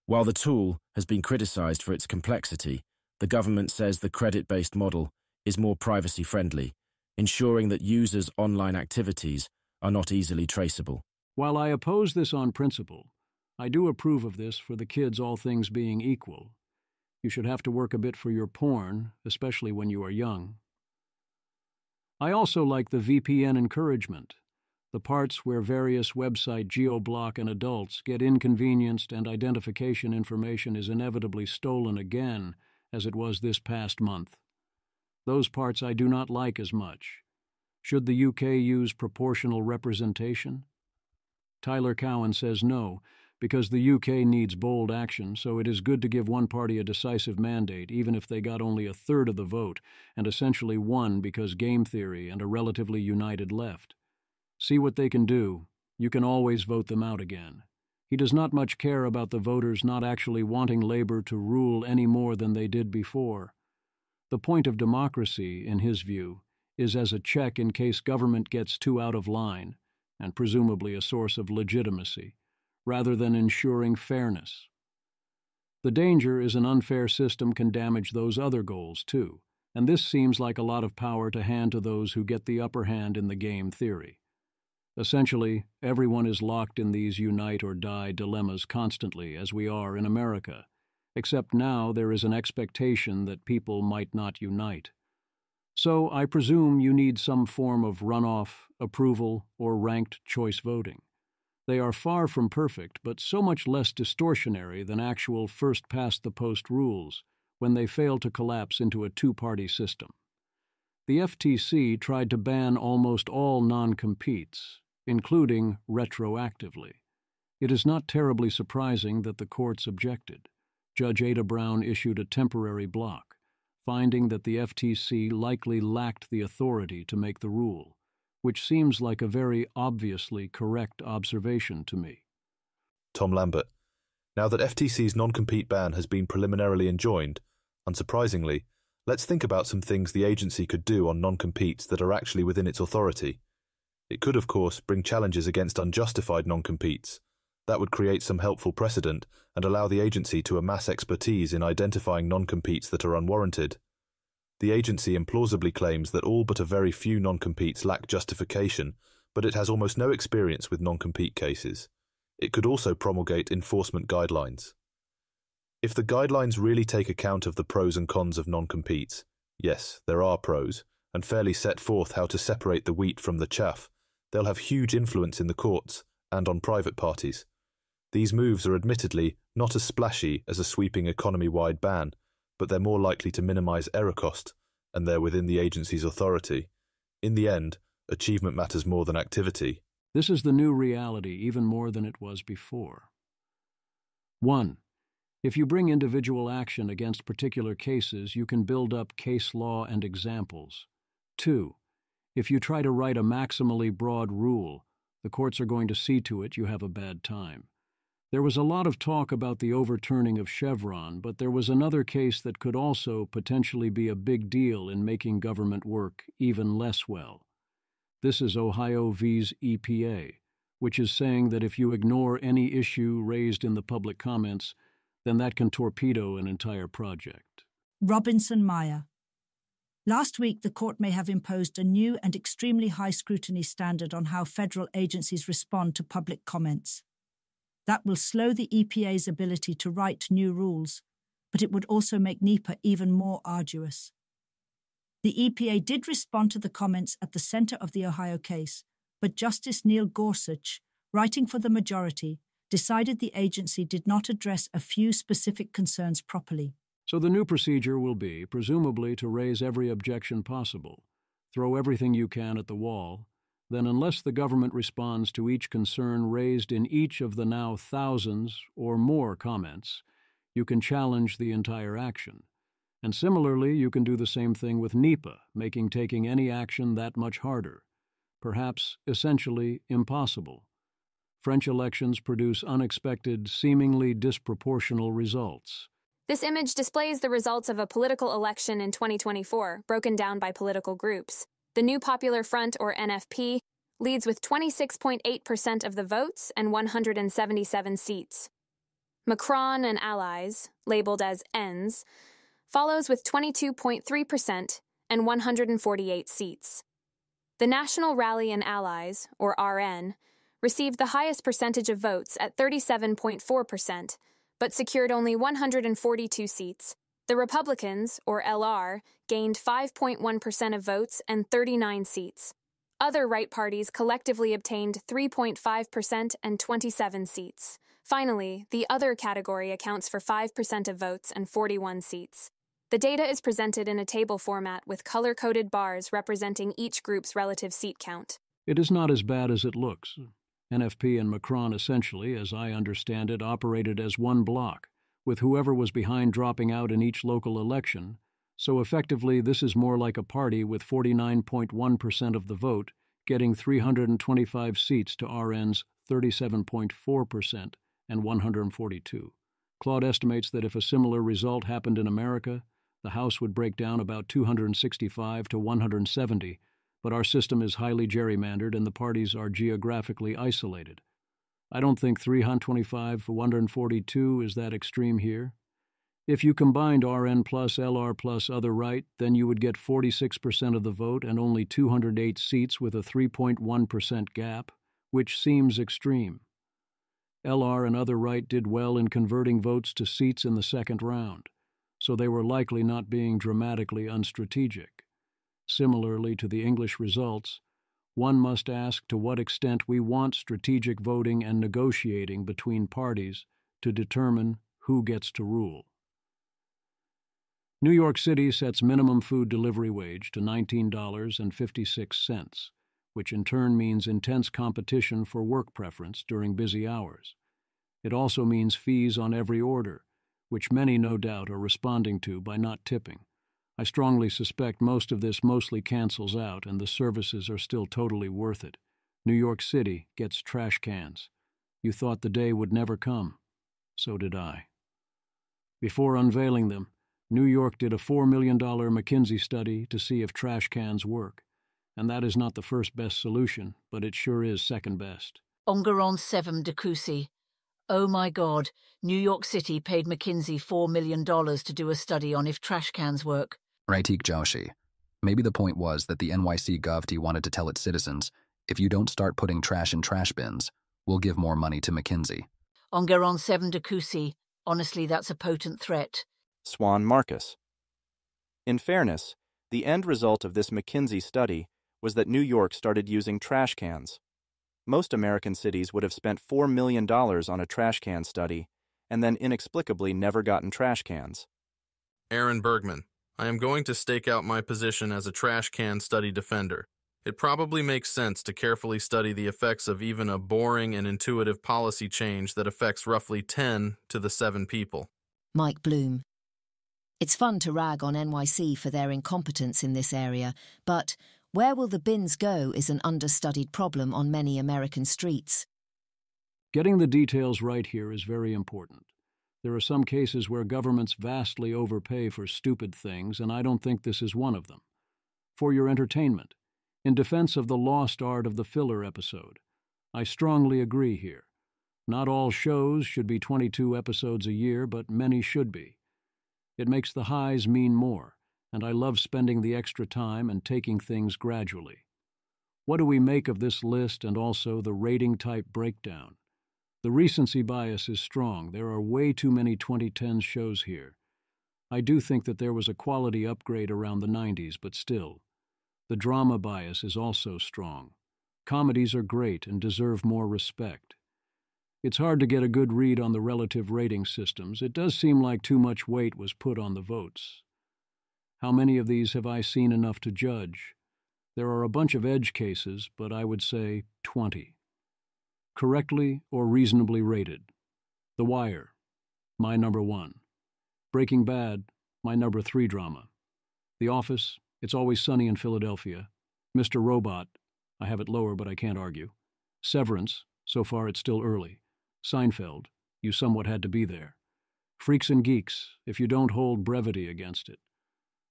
While the tool has been criticized for its complexity, the government says the credit-based model is more privacy-friendly, ensuring that users' online activities are not easily traceable. While I oppose this on principle, I do approve of this for the kids, all things being equal. You should have to work a bit for your porn, especially when you are young. I also like the VPN encouragement, the parts where various website geo-block and adults get inconvenienced and identification information is inevitably stolen again, as it was this past month. Those parts I do not like as much. Should the UK use proportional representation? Tyler Cowen says no, because the UK needs bold action, so it is good to give one party a decisive mandate, even if they got only a third of the vote, and essentially won because game theory and a relatively united left. See what they can do. You can always vote them out again. He does not much care about the voters not actually wanting Labour to rule any more than they did before. The point of democracy, in his view, is as a check in case government gets too out of line, and presumably a source of legitimacy, rather than ensuring fairness. The danger is an unfair system can damage those other goals too, and this seems like a lot of power to hand to those who get the upper hand in the game theory. Essentially, everyone is locked in these unite or die dilemmas constantly, as we are in America, except now there is an expectation that people might not unite. So I presume you need some form of runoff, approval, or ranked choice voting. They are far from perfect, but so much less distortionary than actual first-past-the-post rules when they fail to collapse into a two-party system. The FTC tried to ban almost all non-competes, including retroactively. It is not terribly surprising that the courts objected. Judge Ada Brown issued a temporary block, finding that the FTC likely lacked the authority to make the rule, which seems like a very obviously correct observation to me. Tom Lambert. Now that FTC's non-compete ban has been preliminarily enjoined, unsurprisingly, let's think about some things the agency could do on non-competes that are actually within its authority. It could, of course, bring challenges against unjustified non-competes. That would create some helpful precedent and allow the agency to amass expertise in identifying non-competes that are unwarranted. The agency implausibly claims that all but a very few non-competes lack justification, but it has almost no experience with non-compete cases. It could also promulgate enforcement guidelines. If the guidelines really take account of the pros and cons of non-competes, yes, there are pros, and fairly set forth how to separate the wheat from the chaff, they'll have huge influence in the courts and on private parties. These moves are admittedly not as splashy as a sweeping economy-wide ban, but they're more likely to minimize error cost, and they're within the agency's authority. In the end, achievement matters more than activity. This is the new reality, even more than it was before. 1. If you bring individual action against particular cases, you can build up case law and examples. 2. If you try to write a maximally broad rule, the courts are going to see to it you have a bad time. There was a lot of talk about the overturning of Chevron, but there was another case that could also potentially be a big deal in making government work even less well. This is Ohio v's EPA, which is saying that if you ignore any issue raised in the public comments, then that can torpedo an entire project. Robinson Meyer. Last week, the court may have imposed a new and extremely high scrutiny standard on how federal agencies respond to public comments. That will slow the EPA's ability to write new rules, but it would also make NEPA even more arduous. The EPA did respond to the comments at the center of the Ohio case, but Justice Neil Gorsuch, writing for the majority, decided the agency did not address a few specific concerns properly. So the new procedure will be, presumably, to raise every objection possible, throw everything you can at the wall, then unless the government responds to each concern raised in each of the now thousands or more comments, you can challenge the entire action. And similarly, you can do the same thing with NEPA, making taking any action that much harder, perhaps essentially impossible. French elections produce unexpected, seemingly disproportional results. This image displays the results of a political election in 2024, broken down by political groups. The New Popular Front, or NFP, leads with 26.8% of the votes and 177 seats. Macron and allies, labeled as Ns, follows with 22.3% and 148 seats. The National Rally and Allies, or RN, received the highest percentage of votes at 37.4%, but secured only 142 seats. The Republicans, or LR, gained 5.1% of votes and 39 seats. Other right parties collectively obtained 3.5% and 27 seats. Finally, the other category accounts for 5% of votes and 41 seats. The data is presented in a table format with color-coded bars representing each group's relative seat count. It is not as bad as it looks. NFP and Macron essentially, as I understand it, operated as one bloc, with whoever was behind dropping out in each local election, so effectively this is more like a party with 49.1% of the vote getting 325 seats to RN's 37.4% and 142. Claude estimates that if a similar result happened in America, the House would break down about 265 to 170, but our system is highly gerrymandered and the parties are geographically isolated. I don't think 325 for 142 is that extreme here. If you combined RN plus LR plus other right, then you would get 46% of the vote and only 208 seats with a 3.1% gap, which seems extreme. LR and other right did well in converting votes to seats in the second round, so they were likely not being dramatically unstrategic. Similarly to the English results, one must ask to what extent we want strategic voting and negotiating between parties to determine who gets to rule. New York City sets minimum food delivery wage to $19.56, which in turn means intense competition for work preference during busy hours. It also means fees on every order, which many no doubt are responding to by not tipping. I strongly suspect most of this mostly cancels out and the services are still totally worth it. New York City gets trash cans. You thought the day would never come. So did I. Before unveiling them, New York did a $4 million McKinsey study to see if trash cans work. And that is not the first best solution, but it sure is second best. Enguerrand 7 de Coucy. Oh my God, New York City paid McKinsey $4 million to do a study on if trash cans work. Raitik Joshi. Maybe the point was that the NYC GovT wanted to tell its citizens, if you don't start putting trash in trash bins, we'll give more money to McKinsey. Enguerrand 7 de Coucy. Honestly, that's a potent threat. Swan Marcus. In fairness, the end result of this McKinsey study was that New York started using trash cans. Most American cities would have spent $4 million on a trash can study and then inexplicably never gotten trash cans. Aaron Bergman. I am going to stake out my position as a trash can study defender. It probably makes sense to carefully study the effects of even a boring and intuitive policy change that affects roughly 10 to the 7 people. Mike Bloom. It's fun to rag on NYC for their incompetence in this area, but where will the bins go is an understudied problem on many American streets. Getting the details right here is very important. There are some cases where governments vastly overpay for stupid things, and I don't think this is one of them. For your entertainment, in defense of the lost art of the filler episode, I strongly agree here. Not all shows should be 22 episodes a year, but many should be. It makes the highs mean more, and I love spending the extra time and taking things gradually. What do we make of this list and also the rating-type breakdown? The recency bias is strong. There are way too many 2010s shows here. I do think that there was a quality upgrade around the 90s, but still. The drama bias is also strong. Comedies are great and deserve more respect. It's hard to get a good read on the relative rating systems. It does seem like too much weight was put on the votes. How many of these have I seen enough to judge? There are a bunch of edge cases, but I would say 20. Correctly or reasonably rated. The Wire, my number 1. Breaking Bad, my number 3 drama. The Office, It's Always Sunny in Philadelphia. Mr. Robot, I have it lower but I can't argue. Severance, so far it's still early. Seinfeld, you somewhat had to be there. Freaks and Geeks, if you don't hold brevity against it.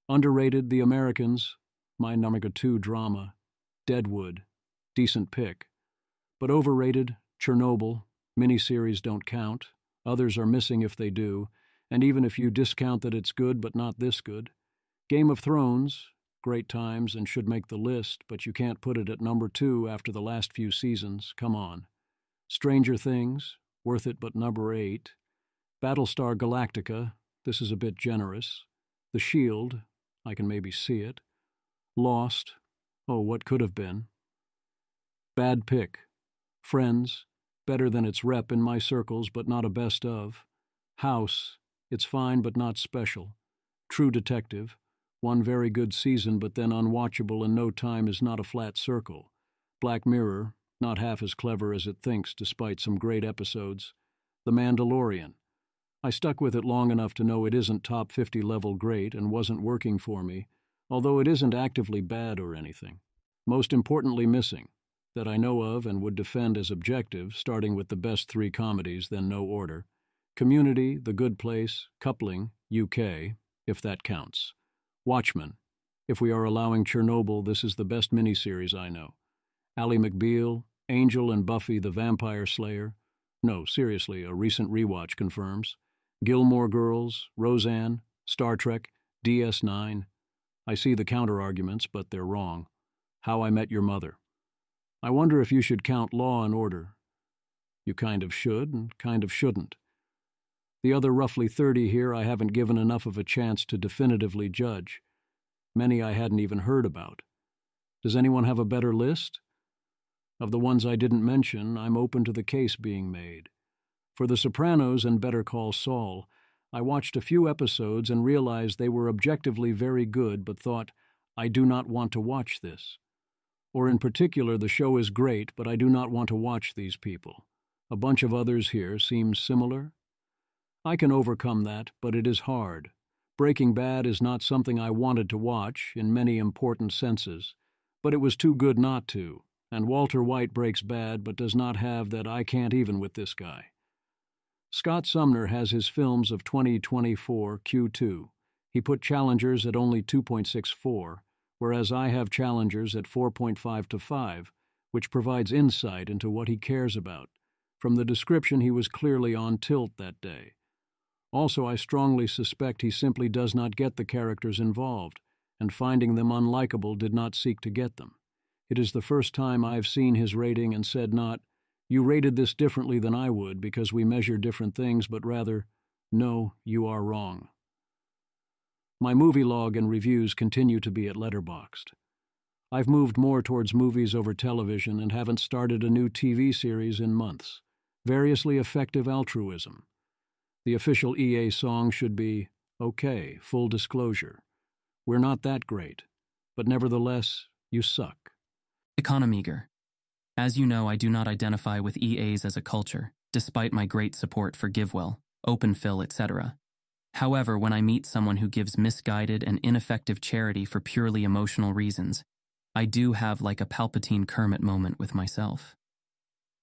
Underrated, The Americans, my number 2 drama. Deadwood, decent pick. But overrated, Chernobyl, miniseries don't count. Others are missing if they do, and even if you discount that it's good but not this good. Game of Thrones, great times and should make the list, but you can't put it at number 2 after the last few seasons, come on. Stranger Things, worth it but number 8. Battlestar Galactica, this is a bit generous. The Shield, I can maybe see it. Lost, oh, what could have been. Bad pick. Friends, better than its rep in my circles but not a best of. House, it's fine but not special. True Detective, one very good season but then unwatchable in no time is not a flat circle. Black Mirror, not half as clever as it thinks despite some great episodes. The Mandalorian. I stuck with it long enough to know it isn't top 50 level great and wasn't working for me, although it isn't actively bad or anything. Most importantly missing, that I know of and would defend as objective, starting with the best 3 comedies, then no order. Community, The Good Place, Coupling, UK, if that counts. Watchmen. If we are allowing Chernobyl, this is the best miniseries I know. Ally McBeal, Angel and Buffy the Vampire Slayer. No, seriously, a recent rewatch confirms. Gilmore Girls, Roseanne, Star Trek, DS9. I see the counter-arguments, but they're wrong. How I Met Your Mother. I wonder if you should count Law and Order. You kind of should and kind of shouldn't. The other roughly 30 here I haven't given enough of a chance to definitively judge. Many I hadn't even heard about. Does anyone have a better list? Of the ones I didn't mention, I'm open to the case being made. For The Sopranos and Better Call Saul, I watched a few episodes and realized they were objectively very good but thought, I do not want to watch this. Or in particular, the show is great, but I do not want to watch these people. A bunch of others here seems similar. I can overcome that, but it is hard. Breaking Bad is not something I wanted to watch in many important senses, but it was too good not to, and Walter White breaks bad but does not have that I can't even with this guy. Scott Sumner has his films of 2024 Q2. He put Challengers at only 2.64, whereas I have Challengers at 4.5 to 5, which provides insight into what he cares about. From the description, he was clearly on tilt that day. Also, I strongly suspect he simply does not get the characters involved, and finding them unlikable did not seek to get them. It is the first time I've seen his rating and said not, you rated this differently than I would because we measure different things, but rather, no, you are wrong. My movie log and reviews continue to be at Letterboxd. I've moved more towards movies over television and haven't started a new TV series in months. Variously effective altruism. The official EA song should be, okay, full disclosure. We're not that great, but nevertheless, you suck. Economeager. As you know, I do not identify with EAs as a culture, despite my great support for GiveWell, OpenFill, etc. However, when I meet someone who gives misguided and ineffective charity for purely emotional reasons, I do have like a Palpatine Kermit moment with myself.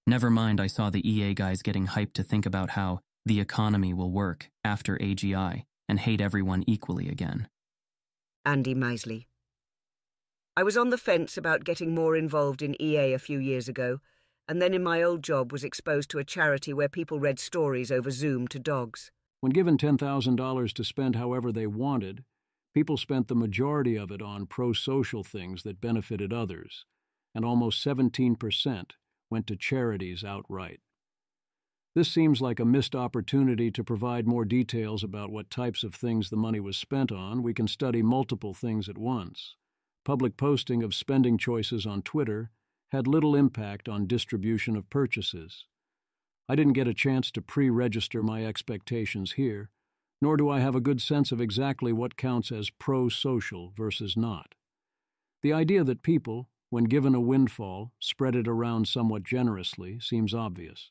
Never mind, I saw the EA guys getting hyped to think about how the economy will work after AGI and hate everyone equally again. Andy Misley. I was on the fence about getting more involved in EA a few years ago, and then in my old job was exposed to a charity where people read stories over Zoom to dogs. When given $10,000 to spend however they wanted, people spent the majority of it on pro-social things that benefited others, and almost 17% went to charities outright. This seems like a missed opportunity to provide more details about what types of things the money was spent on. We can study multiple things at once. Public posting of spending choices on Twitter had little impact on distribution of purchases. I didn't get a chance to pre-register my expectations here, nor do I have a good sense of exactly what counts as pro-social versus not. The idea that people, when given a windfall, spread it around somewhat generously seems obvious.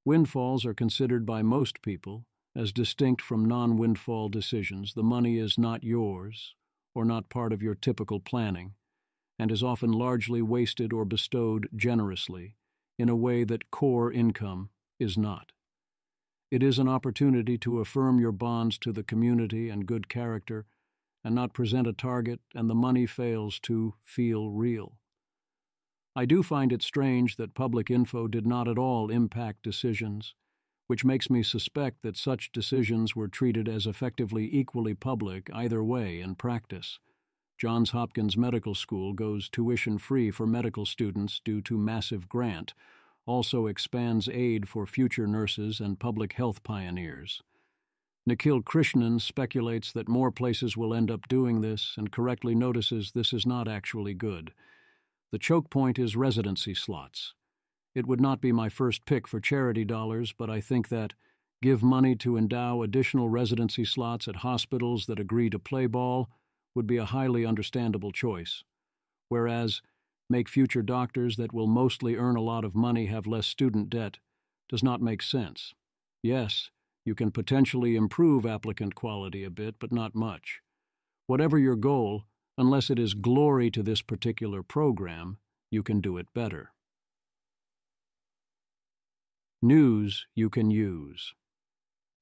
Windfalls are considered by most people as distinct from non-windfall decisions. The money is not yours or not part of your typical planning, and is often largely wasted or bestowed generously in a way that core income is not. It is an opportunity to affirm your bonds to the community and good character and not present a target and the money fails to feel real. I do find it strange that public info did not at all impact decisions, which makes me suspect that such decisions were treated as effectively equally public either way in practice. Johns Hopkins Medical School goes tuition-free for medical students due to massive grant, also expands aid for future nurses and public health pioneers. Nikhil Krishnan speculates that more places will end up doing this and correctly notices this is not actually good. The choke point is residency slots. It would not be my first pick for charity dollars, but I think that give money to endow additional residency slots at hospitals that agree to play ball would be a highly understandable choice, whereas make future doctors that will mostly earn a lot of money have less student debt does not make sense. Yes, you can potentially improve applicant quality a bit, but not much. Whatever your goal, unless it is glory to this particular program, you can do it better. News you can use.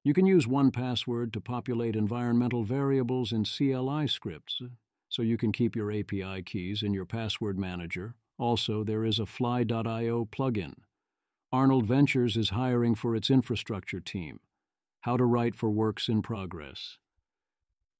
You can use 1Password to populate environmental variables in CLI scripts, so you can keep your API keys in your password manager. Also, there is a Fly.io plugin. Arnold Ventures is hiring for its infrastructure team. How to write for works in progress.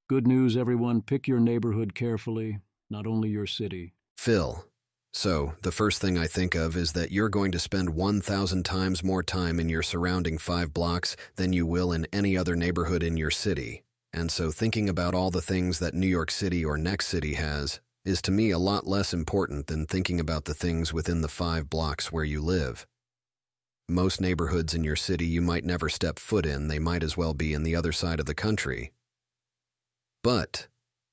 Good news, everyone. Pick your neighborhood carefully, not only your city. Phil, so the first thing I think of is that you're going to spend 1,000 times more time in your surrounding 5 blocks than you will in any other neighborhood in your city. And so thinking about all the things that New York City or next city has is to me a lot less important than thinking about the things within the 5 blocks where you live. Most neighborhoods in your city you might never step foot in, they might as well be in the other side of the country. But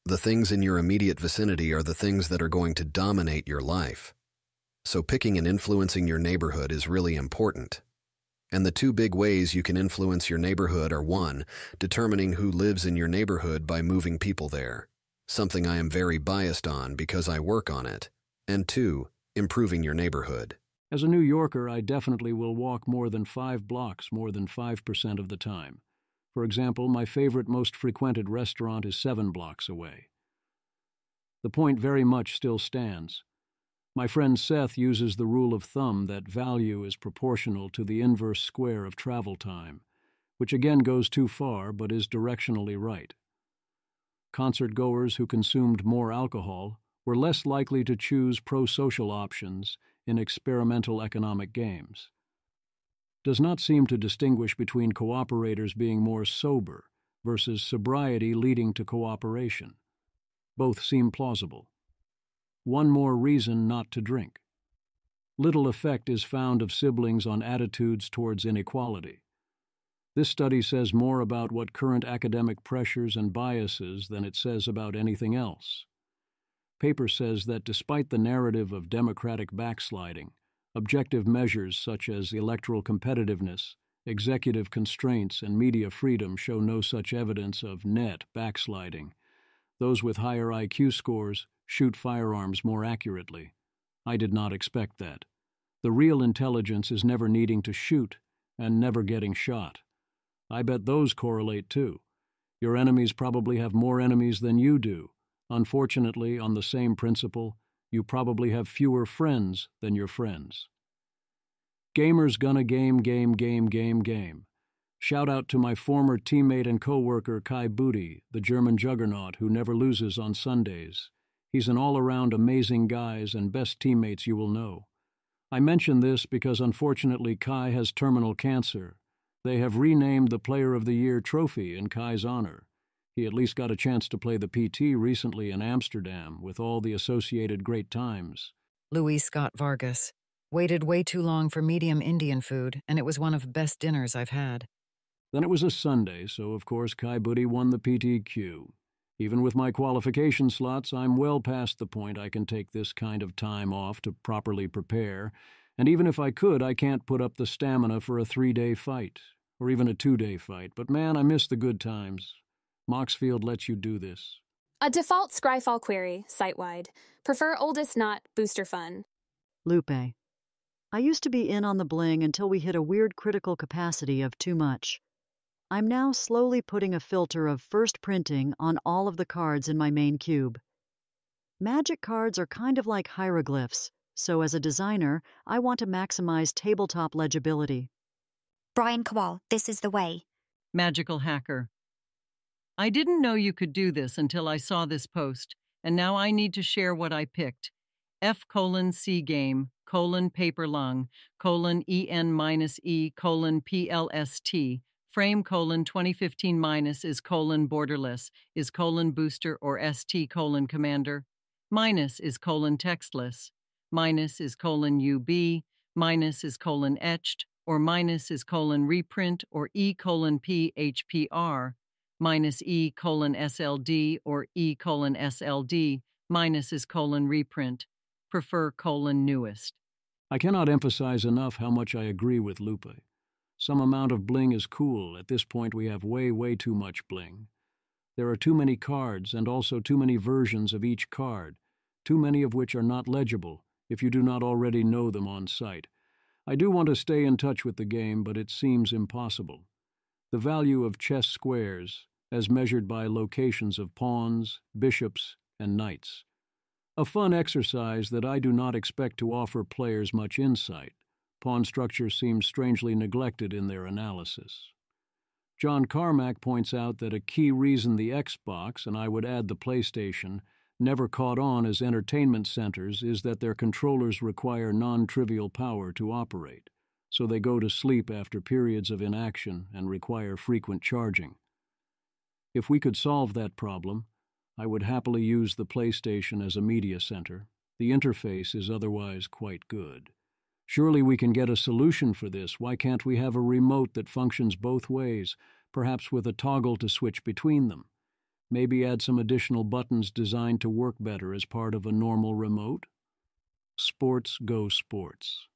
the things in your immediate vicinity are the things that are going to dominate your life. So picking and influencing your neighborhood is really important. And the 2 big ways you can influence your neighborhood are 1, determining who lives in your neighborhood by moving people there, something I am very biased on because I work on it, and 2, improving your neighborhood. As a New Yorker, I definitely will walk more than 5 blocks more than 5% of the time. For example, my favorite, most frequented restaurant is 7 blocks away. The point very much still stands. My friend Seth uses the rule of thumb that value is proportional to the inverse square of travel time, which again goes too far but is directionally right. Concert-goers who consumed more alcohol were less likely to choose pro-social options in experimental economic games. Does not seem to distinguish between cooperators being more sober versus sobriety leading to cooperation. Both seem plausible. One more reason not to drink. Little effect is found of siblings on attitudes towards inequality. This study says more about what current academic pressures and biases than it says about anything else. Paper says that despite the narrative of democratic backsliding, objective measures such as electoral competitiveness, executive constraints, and media freedom show no such evidence of net backsliding. Those with higher IQ scores shoot firearms more accurately. I did not expect that. The real intelligence is never needing to shoot and never getting shot. I bet those correlate too. Your enemies probably have more enemies than you do. Unfortunately, on the same principle, you probably have fewer friends than your friends. Gamers gonna game. Shout out to my former teammate and co-worker Kai Booty, the German juggernaut who never loses on Sundays. He's an all-around amazing guy and best teammates you will know. I mention this because unfortunately Kai has terminal cancer. They have renamed the Player of the Year trophy in Kai's honor. He at least got a chance to play the PT recently in Amsterdam with all the associated great times. Louis Scott Vargas. Waited way too long for medium Indian food, and it was one of the best dinners I've had. Then it was a Sunday, so of course Kai Booty won the PTQ. Even with my qualification slots, I'm well past the point I can take this kind of time off to properly prepare, and even if I could, I can't put up the stamina for a 3-day fight, or even a 2-day fight, but man, I miss the good times. Moxfield lets you do this. A default Scryfall query, site-wide. Prefer oldest not, booster fun. Lupe. I used to be in on the bling until we hit a weird critical capacity of too much. I'm now slowly putting a filter of first printing on all of the cards in my main cube. Magic cards are kind of like hieroglyphs, so as a designer, I want to maximize tabletop legibility. Brian Kowal, this is the way. Magical hacker. I didn't know you could do this until I saw this post, and now I need to share what I picked. F:/C game, paper lung, EN-E, PLST, frame 2015- is borderless, is booster or ST commander, minus is textless, minus is UB, minus is etched, or minus is reprint or E:/P HPR, minus E:/SLD or E:/SLD, minus is reprint. Prefer newest. I cannot emphasize enough how much I agree with Lupe. Some amount of bling is cool. At this point, we have way too much bling. There are too many cards and also too many versions of each card, too many of which are not legible if you do not already know them on sight. I do want to stay in touch with the game, but it seems impossible. The value of chess squares, as measured by locations of pawns, bishops, and knights. A fun exercise that I do not expect to offer players much insight. Pawn structure seems strangely neglected in their analysis. John Carmack points out that a key reason the Xbox, and I would add the PlayStation, never caught on as entertainment centers is that their controllers require non-trivial power to operate, so they go to sleep after periods of inaction and require frequent charging. If we could solve that problem, I would happily use the PlayStation as a media center. The interface is otherwise quite good. Surely we can get a solution for this. Why can't we have a remote that functions both ways, perhaps with a toggle to switch between them? Maybe add some additional buttons designed to work better as part of a normal remote? Sports go sports.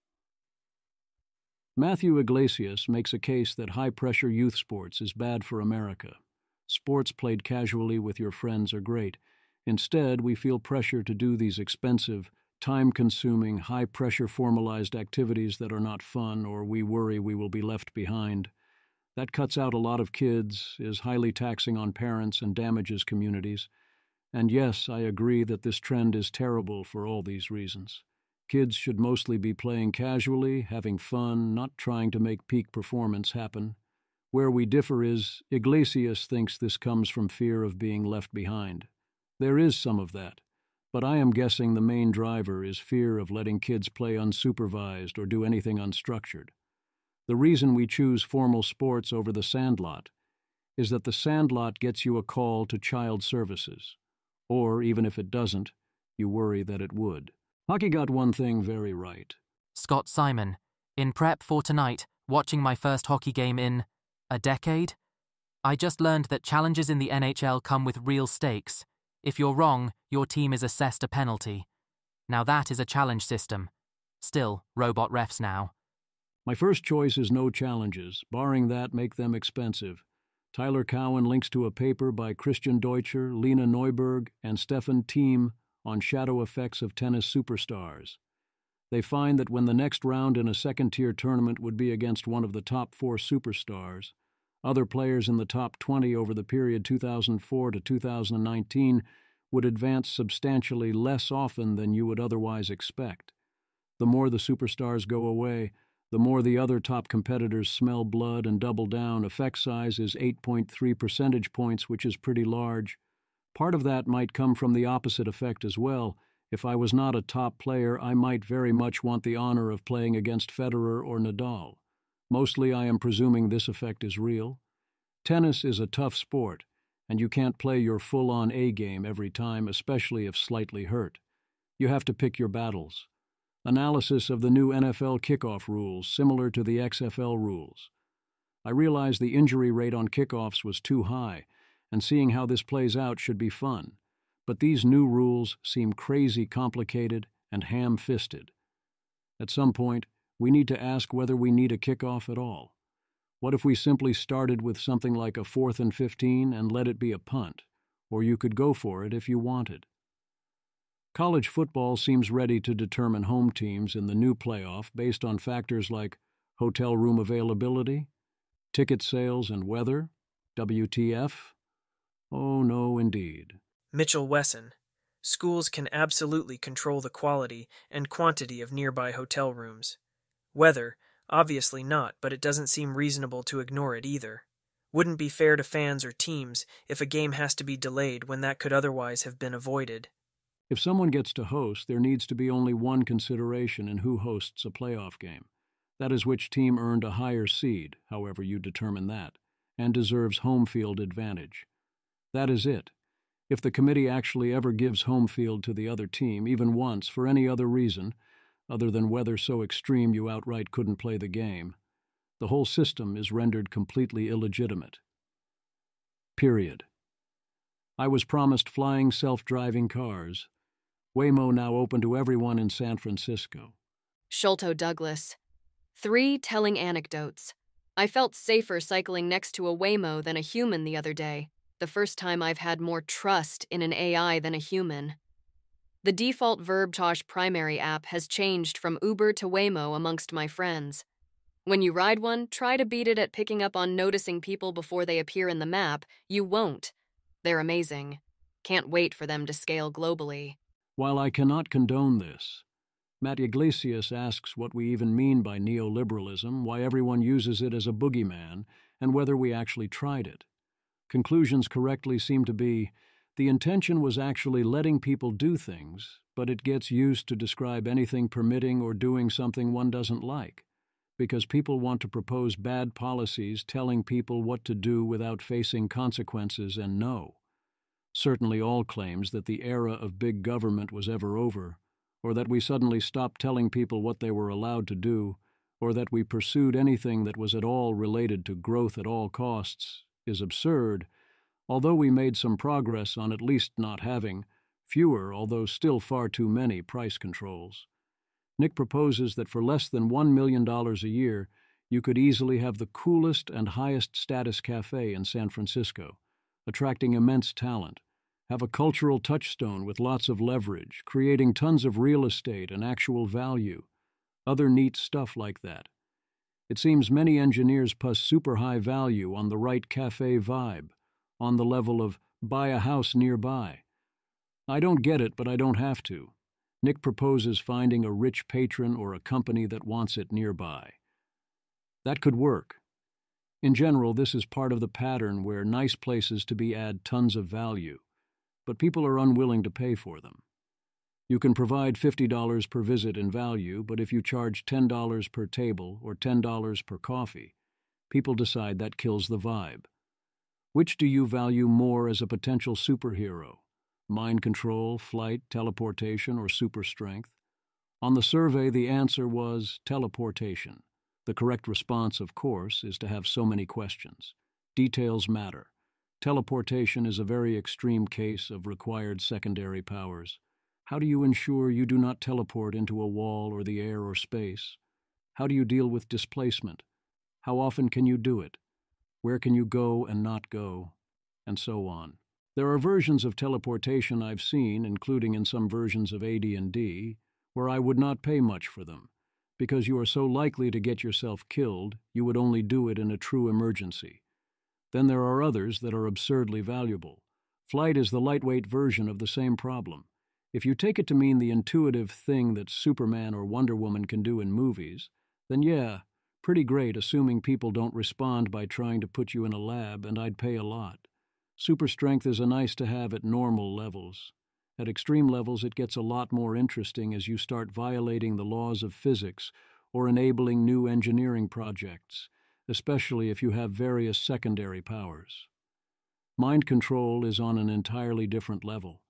Matthew Iglesias makes a case that high-pressure youth sports is bad for America. Sports played casually with your friends are great. Instead, we feel pressure to do these expensive, time-consuming, high-pressure formalized activities that are not fun, or we worry we will be left behind. That cuts out a lot of kids, is highly taxing on parents, and damages communities. And yes, I agree that this trend is terrible for all these reasons. Kids should mostly be playing casually, having fun, not trying to make peak performance happen. Where we differ is, Iglesias thinks this comes from fear of being left behind. There is some of that, but I am guessing the main driver is fear of letting kids play unsupervised or do anything unstructured. The reason we choose formal sports over the sandlot is that the sandlot gets you a call to child services, or even if it doesn't, you worry that it would. Hockey got one thing very right. Scott Simon, in prep for tonight, watching my first hockey game in a decade? I just learned that challenges in the NHL come with real stakes. If you're wrong, your team is assessed a penalty. Now that is a challenge system. Still, robot refs now. My first choice is no challenges. Barring that, make them expensive. Tyler Cowen links to a paper by Christian Deutscher, Lena Neuberg, and Stefan Thiem on shadow effects of tennis superstars. They find that when the next round in a second-tier tournament would be against one of the top 4 superstars, other players in the top 20 over the period 2004 to 2019 would advance substantially less often than you would otherwise expect. The more the superstars go away, The more the other top competitors smell blood and double down, effect size is 8.3 percentage points, which is pretty large. Part of that might come from the opposite effect as well. If I was not a top player, I might very much want the honor of playing against Federer or Nadal. Mostly I am presuming this effect is real. Tennis is a tough sport, and you can't play your full-on A game every time, especially if slightly hurt. You have to pick your battles. Analysis of the new NFL kickoff rules, similar to the XFL rules. I realized the injury rate on kickoffs was too high, and seeing how this plays out should be fun. But these new rules seem crazy complicated and ham-fisted. At some point, we need to ask whether we need a kickoff at all. What if we simply started with something like a 4th and 15 and let it be a punt, or you could go for it if you wanted? College football seems ready to determine home teams in the new playoff based on factors like hotel room availability, ticket sales and weather, WTF? Oh, no, indeed. Mitchell Wesson. Schools can absolutely control the quality and quantity of nearby hotel rooms. Weather, obviously not, but it doesn't seem reasonable to ignore it either. Wouldn't be fair to fans or teams if a game has to be delayed when that could otherwise have been avoided. If someone gets to host, there needs to be only one consideration in who hosts a playoff game. That is which team earned a higher seed, however you determine that, and deserves home field advantage. That is it. If the committee actually ever gives home field to the other team, even once, for any other reason, other than weather so extreme you outright couldn't play the game, the whole system is rendered completely illegitimate. Period. I was promised flying self-driving cars. Waymo now open to everyone in San Francisco. Sholto Douglas. 3 telling anecdotes. I felt safer cycling next to a Waymo than a human the other day. The first time I've had more trust in an AI than a human. The default VerbTosh primary app has changed from Uber to Waymo amongst my friends. When you ride one, try to beat it at picking up on noticing people before they appear in the map. You won't. They're amazing. Can't wait for them to scale globally. While I cannot condone this, Matt Iglesias asks what we even mean by neoliberalism, why everyone uses it as a boogeyman, and whether we actually tried it. Conclusions correctly seem to be, the intention was actually letting people do things, but it gets used to describe anything permitting or doing something one doesn't like, because people want to propose bad policies telling people what to do without facing consequences and no. Certainly all claims that the era of big government was ever over, or that we suddenly stopped telling people what they were allowed to do, or that we pursued anything that was at all related to growth at all costs, is absurd, although we made some progress on at least not having fewer, although still far too many, price controls. Nick proposes that for less than $1 million a year, you could easily have the coolest and highest status cafe in San Francisco, attracting immense talent, have a cultural touchstone with lots of leverage, creating tons of real estate and actual value, other neat stuff like that. It seems many engineers put super high value on the right cafe vibe, on the level of buy a house nearby. I don't get it, but I don't have to. Nick proposes finding a rich patron or a company that wants it nearby. That could work. In general, this is part of the pattern where nice places to be add tons of value, but people are unwilling to pay for them. You can provide $50 per visit in value, but if you charge $10 per table or $10 per coffee, people decide that kills the vibe. Which do you value more as a potential superhero? Mind control, flight, teleportation, or super strength? On the survey, the answer was teleportation. The correct response, of course, is to have so many questions. Details matter. Teleportation is a very extreme case of required secondary powers. How do you ensure you do not teleport into a wall or the air or space? How do you deal with displacement? How often can you do it? Where can you go and not go? And so on. There are versions of teleportation I've seen, including in some versions of AD&D, where I would not pay much for them. Because you are so likely to get yourself killed, you would only do it in a true emergency. Then there are others that are absurdly valuable. Flight is the lightweight version of the same problem. If you take it to mean the intuitive thing that Superman or Wonder Woman can do in movies, then yeah, pretty great assuming people don't respond by trying to put you in a lab, and I'd pay a lot. Super strength is a nice to have at normal levels. At extreme levels, it gets a lot more interesting as you start violating the laws of physics or enabling new engineering projects, especially if you have various secondary powers. Mind control is on an entirely different level.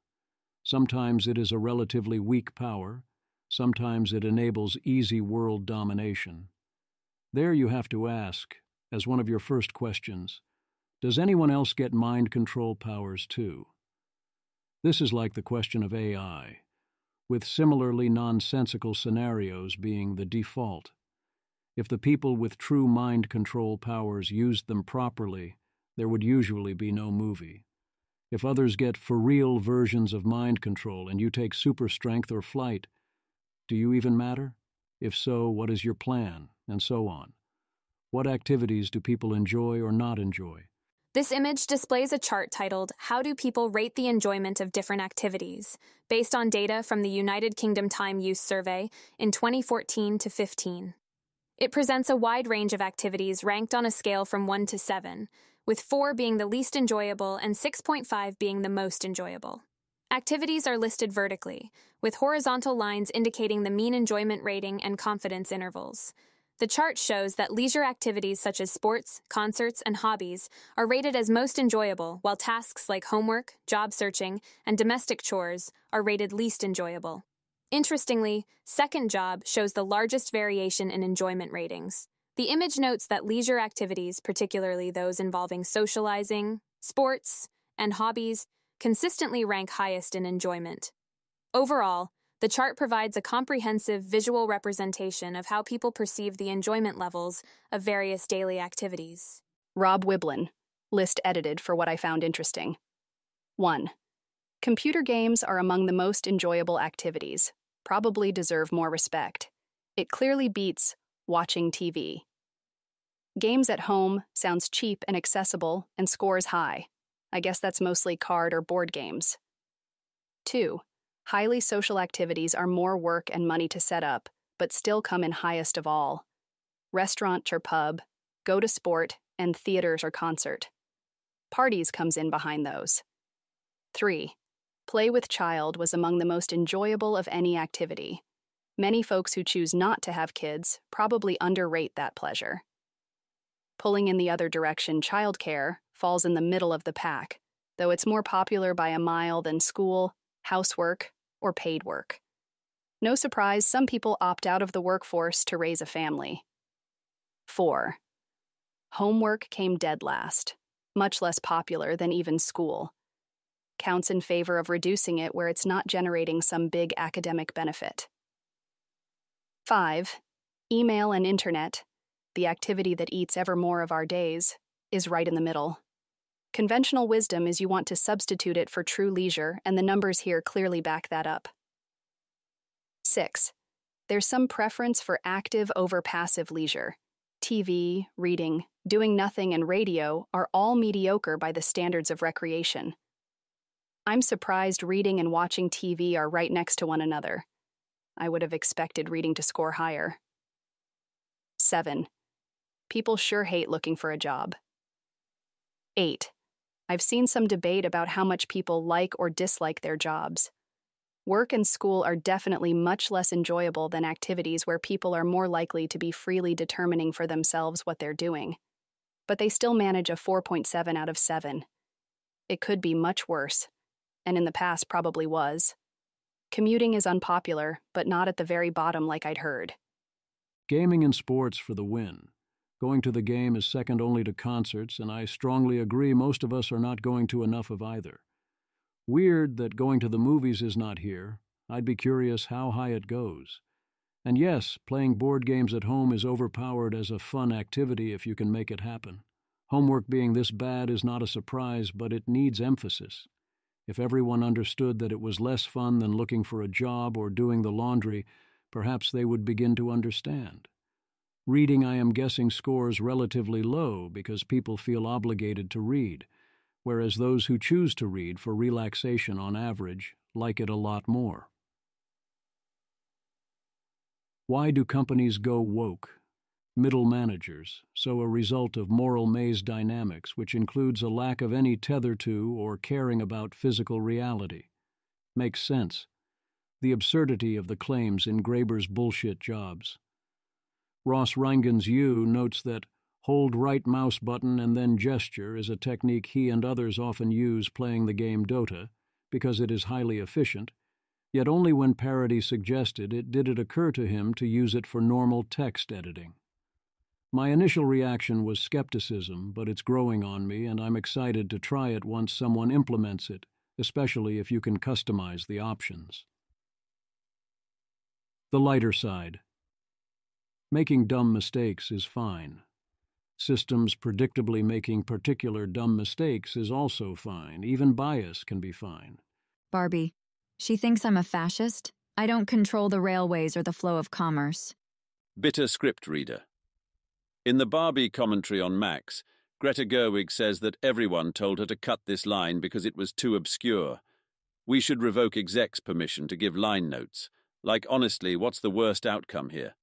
Sometimes it is a relatively weak power, sometimes it enables easy world domination. There you have to ask, as one of your first questions, does anyone else get mind control powers too? This is like the question of AI, with similarly nonsensical scenarios being the default. If the people with true mind control powers used them properly, there would usually be no movie. If others get for real versions of mind control and you take super strength or flight, do you even matter? If so, what is your plan? And so on. What activities do people enjoy or not enjoy? This image displays a chart titled, How Do People Rate the Enjoyment of Different Activities, based on data from the United Kingdom Time Use Survey in 2014 to 15. It presents a wide range of activities ranked on a scale from 1 to 7, with 4 being the least enjoyable and 6.5 being the most enjoyable. Activities are listed vertically, with horizontal lines indicating the mean enjoyment rating and confidence intervals. The chart shows that leisure activities such as sports, concerts, and hobbies are rated as most enjoyable, while tasks like homework, job searching, and domestic chores are rated least enjoyable. Interestingly, second job shows the largest variation in enjoyment ratings. The image notes that leisure activities, particularly those involving socializing, sports, and hobbies, consistently rank highest in enjoyment. Overall, the chart provides a comprehensive visual representation of how people perceive the enjoyment levels of various daily activities. Rob Wiblin. List edited for what I found interesting. 1. Computer games are among the most enjoyable activities, probably deserve more respect. It clearly beats watching TV. Games at home sounds cheap and accessible and scores high. I guess that's mostly card or board games. 2. Highly social activities are more work and money to set up, but still come in highest of all. Restaurant or pub, go to sport, and theaters or concert. Parties comes in behind those. 3. Play with child was among the most enjoyable of any activity. Many folks who choose not to have kids probably underrate that pleasure. Pulling in the other direction, childcare falls in the middle of the pack, though it's more popular by a mile than school, housework, or paid work. No surprise, some people opt out of the workforce to raise a family. 4. Homework came dead last, much less popular than even school. Counts in favor of reducing it where it's not generating some big academic benefit. 5. Email and internet, the activity that eats ever more of our days, is right in the middle. Conventional wisdom is you want to substitute it for true leisure, and the numbers here clearly back that up. 6. There's some preference for active over passive leisure. TV, reading, doing nothing, and radio are all mediocre by the standards of recreation. I'm surprised reading and watching TV are right next to one another. I would have expected reading to score higher. 7. People sure hate looking for a job. 8. I've seen some debate about how much people like or dislike their jobs. Work and school are definitely much less enjoyable than activities where people are more likely to be freely determining for themselves what they're doing. But they still manage a 4.7 out of 7. It could be much worse, and in the past probably was. Commuting is unpopular, but not at the very bottom like I'd heard. Gaming and sports for the win. Going to the game is second only to concerts, and I strongly agree most of us are not going to enough of either. Weird that going to the movies is not here. I'd be curious how high it goes. And yes, playing board games at home is overpowered as a fun activity if you can make it happen. Homework being this bad is not a surprise, but it needs emphasis. If everyone understood that it was less fun than looking for a job or doing the laundry, perhaps they would begin to understand. Reading, I am guessing, scores relatively low because people feel obligated to read, whereas those who choose to read for relaxation on average like it a lot more. Why do companies go woke? middle managers, so a result of moral maze dynamics, which includes a lack of any tether to or caring about physical reality. Makes sense. The absurdity of the claims in Graeber's bullshit jobs. Ross Reingen's U notes that hold right mouse button and then gesture is a technique he and others often use playing the game Dota, because it is highly efficient, yet only when parody suggested it did it occur to him to use it for normal text editing. My initial reaction was skepticism, but it's growing on me, and I'm excited to try it once someone implements it, especially if you can customize the options. The lighter side. Making dumb mistakes is fine. Systems predictably making particular dumb mistakes is also fine. Even bias can be fine. Barbie, she thinks I'm a fascist. I don't control the railways or the flow of commerce. Bitter script reader. In the Barbie commentary on Max, Greta Gerwig says that everyone told her to cut this line because it was too obscure. We should revoke exec's permission to give line notes. Like, honestly, what's the worst outcome here?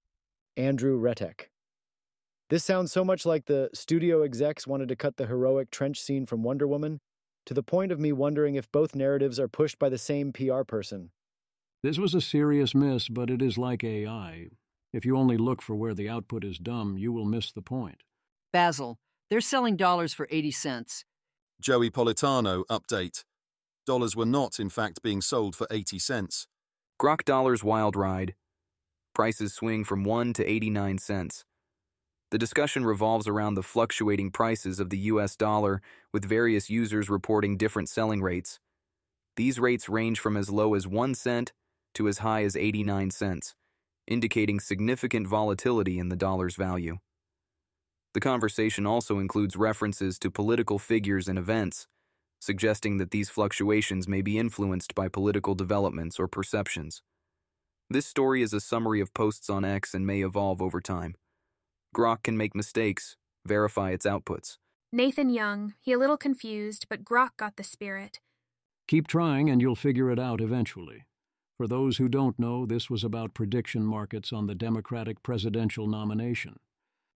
Andrew Retek. This sounds so much like the studio execs wanted to cut the heroic trench scene from Wonder Woman, to the point of me wondering if both narratives are pushed by the same PR person. This was a serious miss, but it is like AI. If you only look for where the output is dumb, you will miss the point. Basil, they're selling dollars for 80 cents. Joey Politano, update. Dollars were not, in fact, being sold for 80 cents. Grok Dollars Wild Ride. Prices swing from 1 to 89 cents. The discussion revolves around the fluctuating prices of the US dollar, with various users reporting different selling rates. These rates range from as low as 1 cent to as high as 89 cents, indicating significant volatility in the dollar's value. The conversation also includes references to political figures and events, suggesting that these fluctuations may be influenced by political developments or perceptions. This story is a summary of posts on X and may evolve over time. Grok can make mistakes, verify its outputs. Nathan Young, he a little confused, but Grok got the spirit. Keep trying and you'll figure it out eventually. For those who don't know, this was about prediction markets on the Democratic presidential nomination.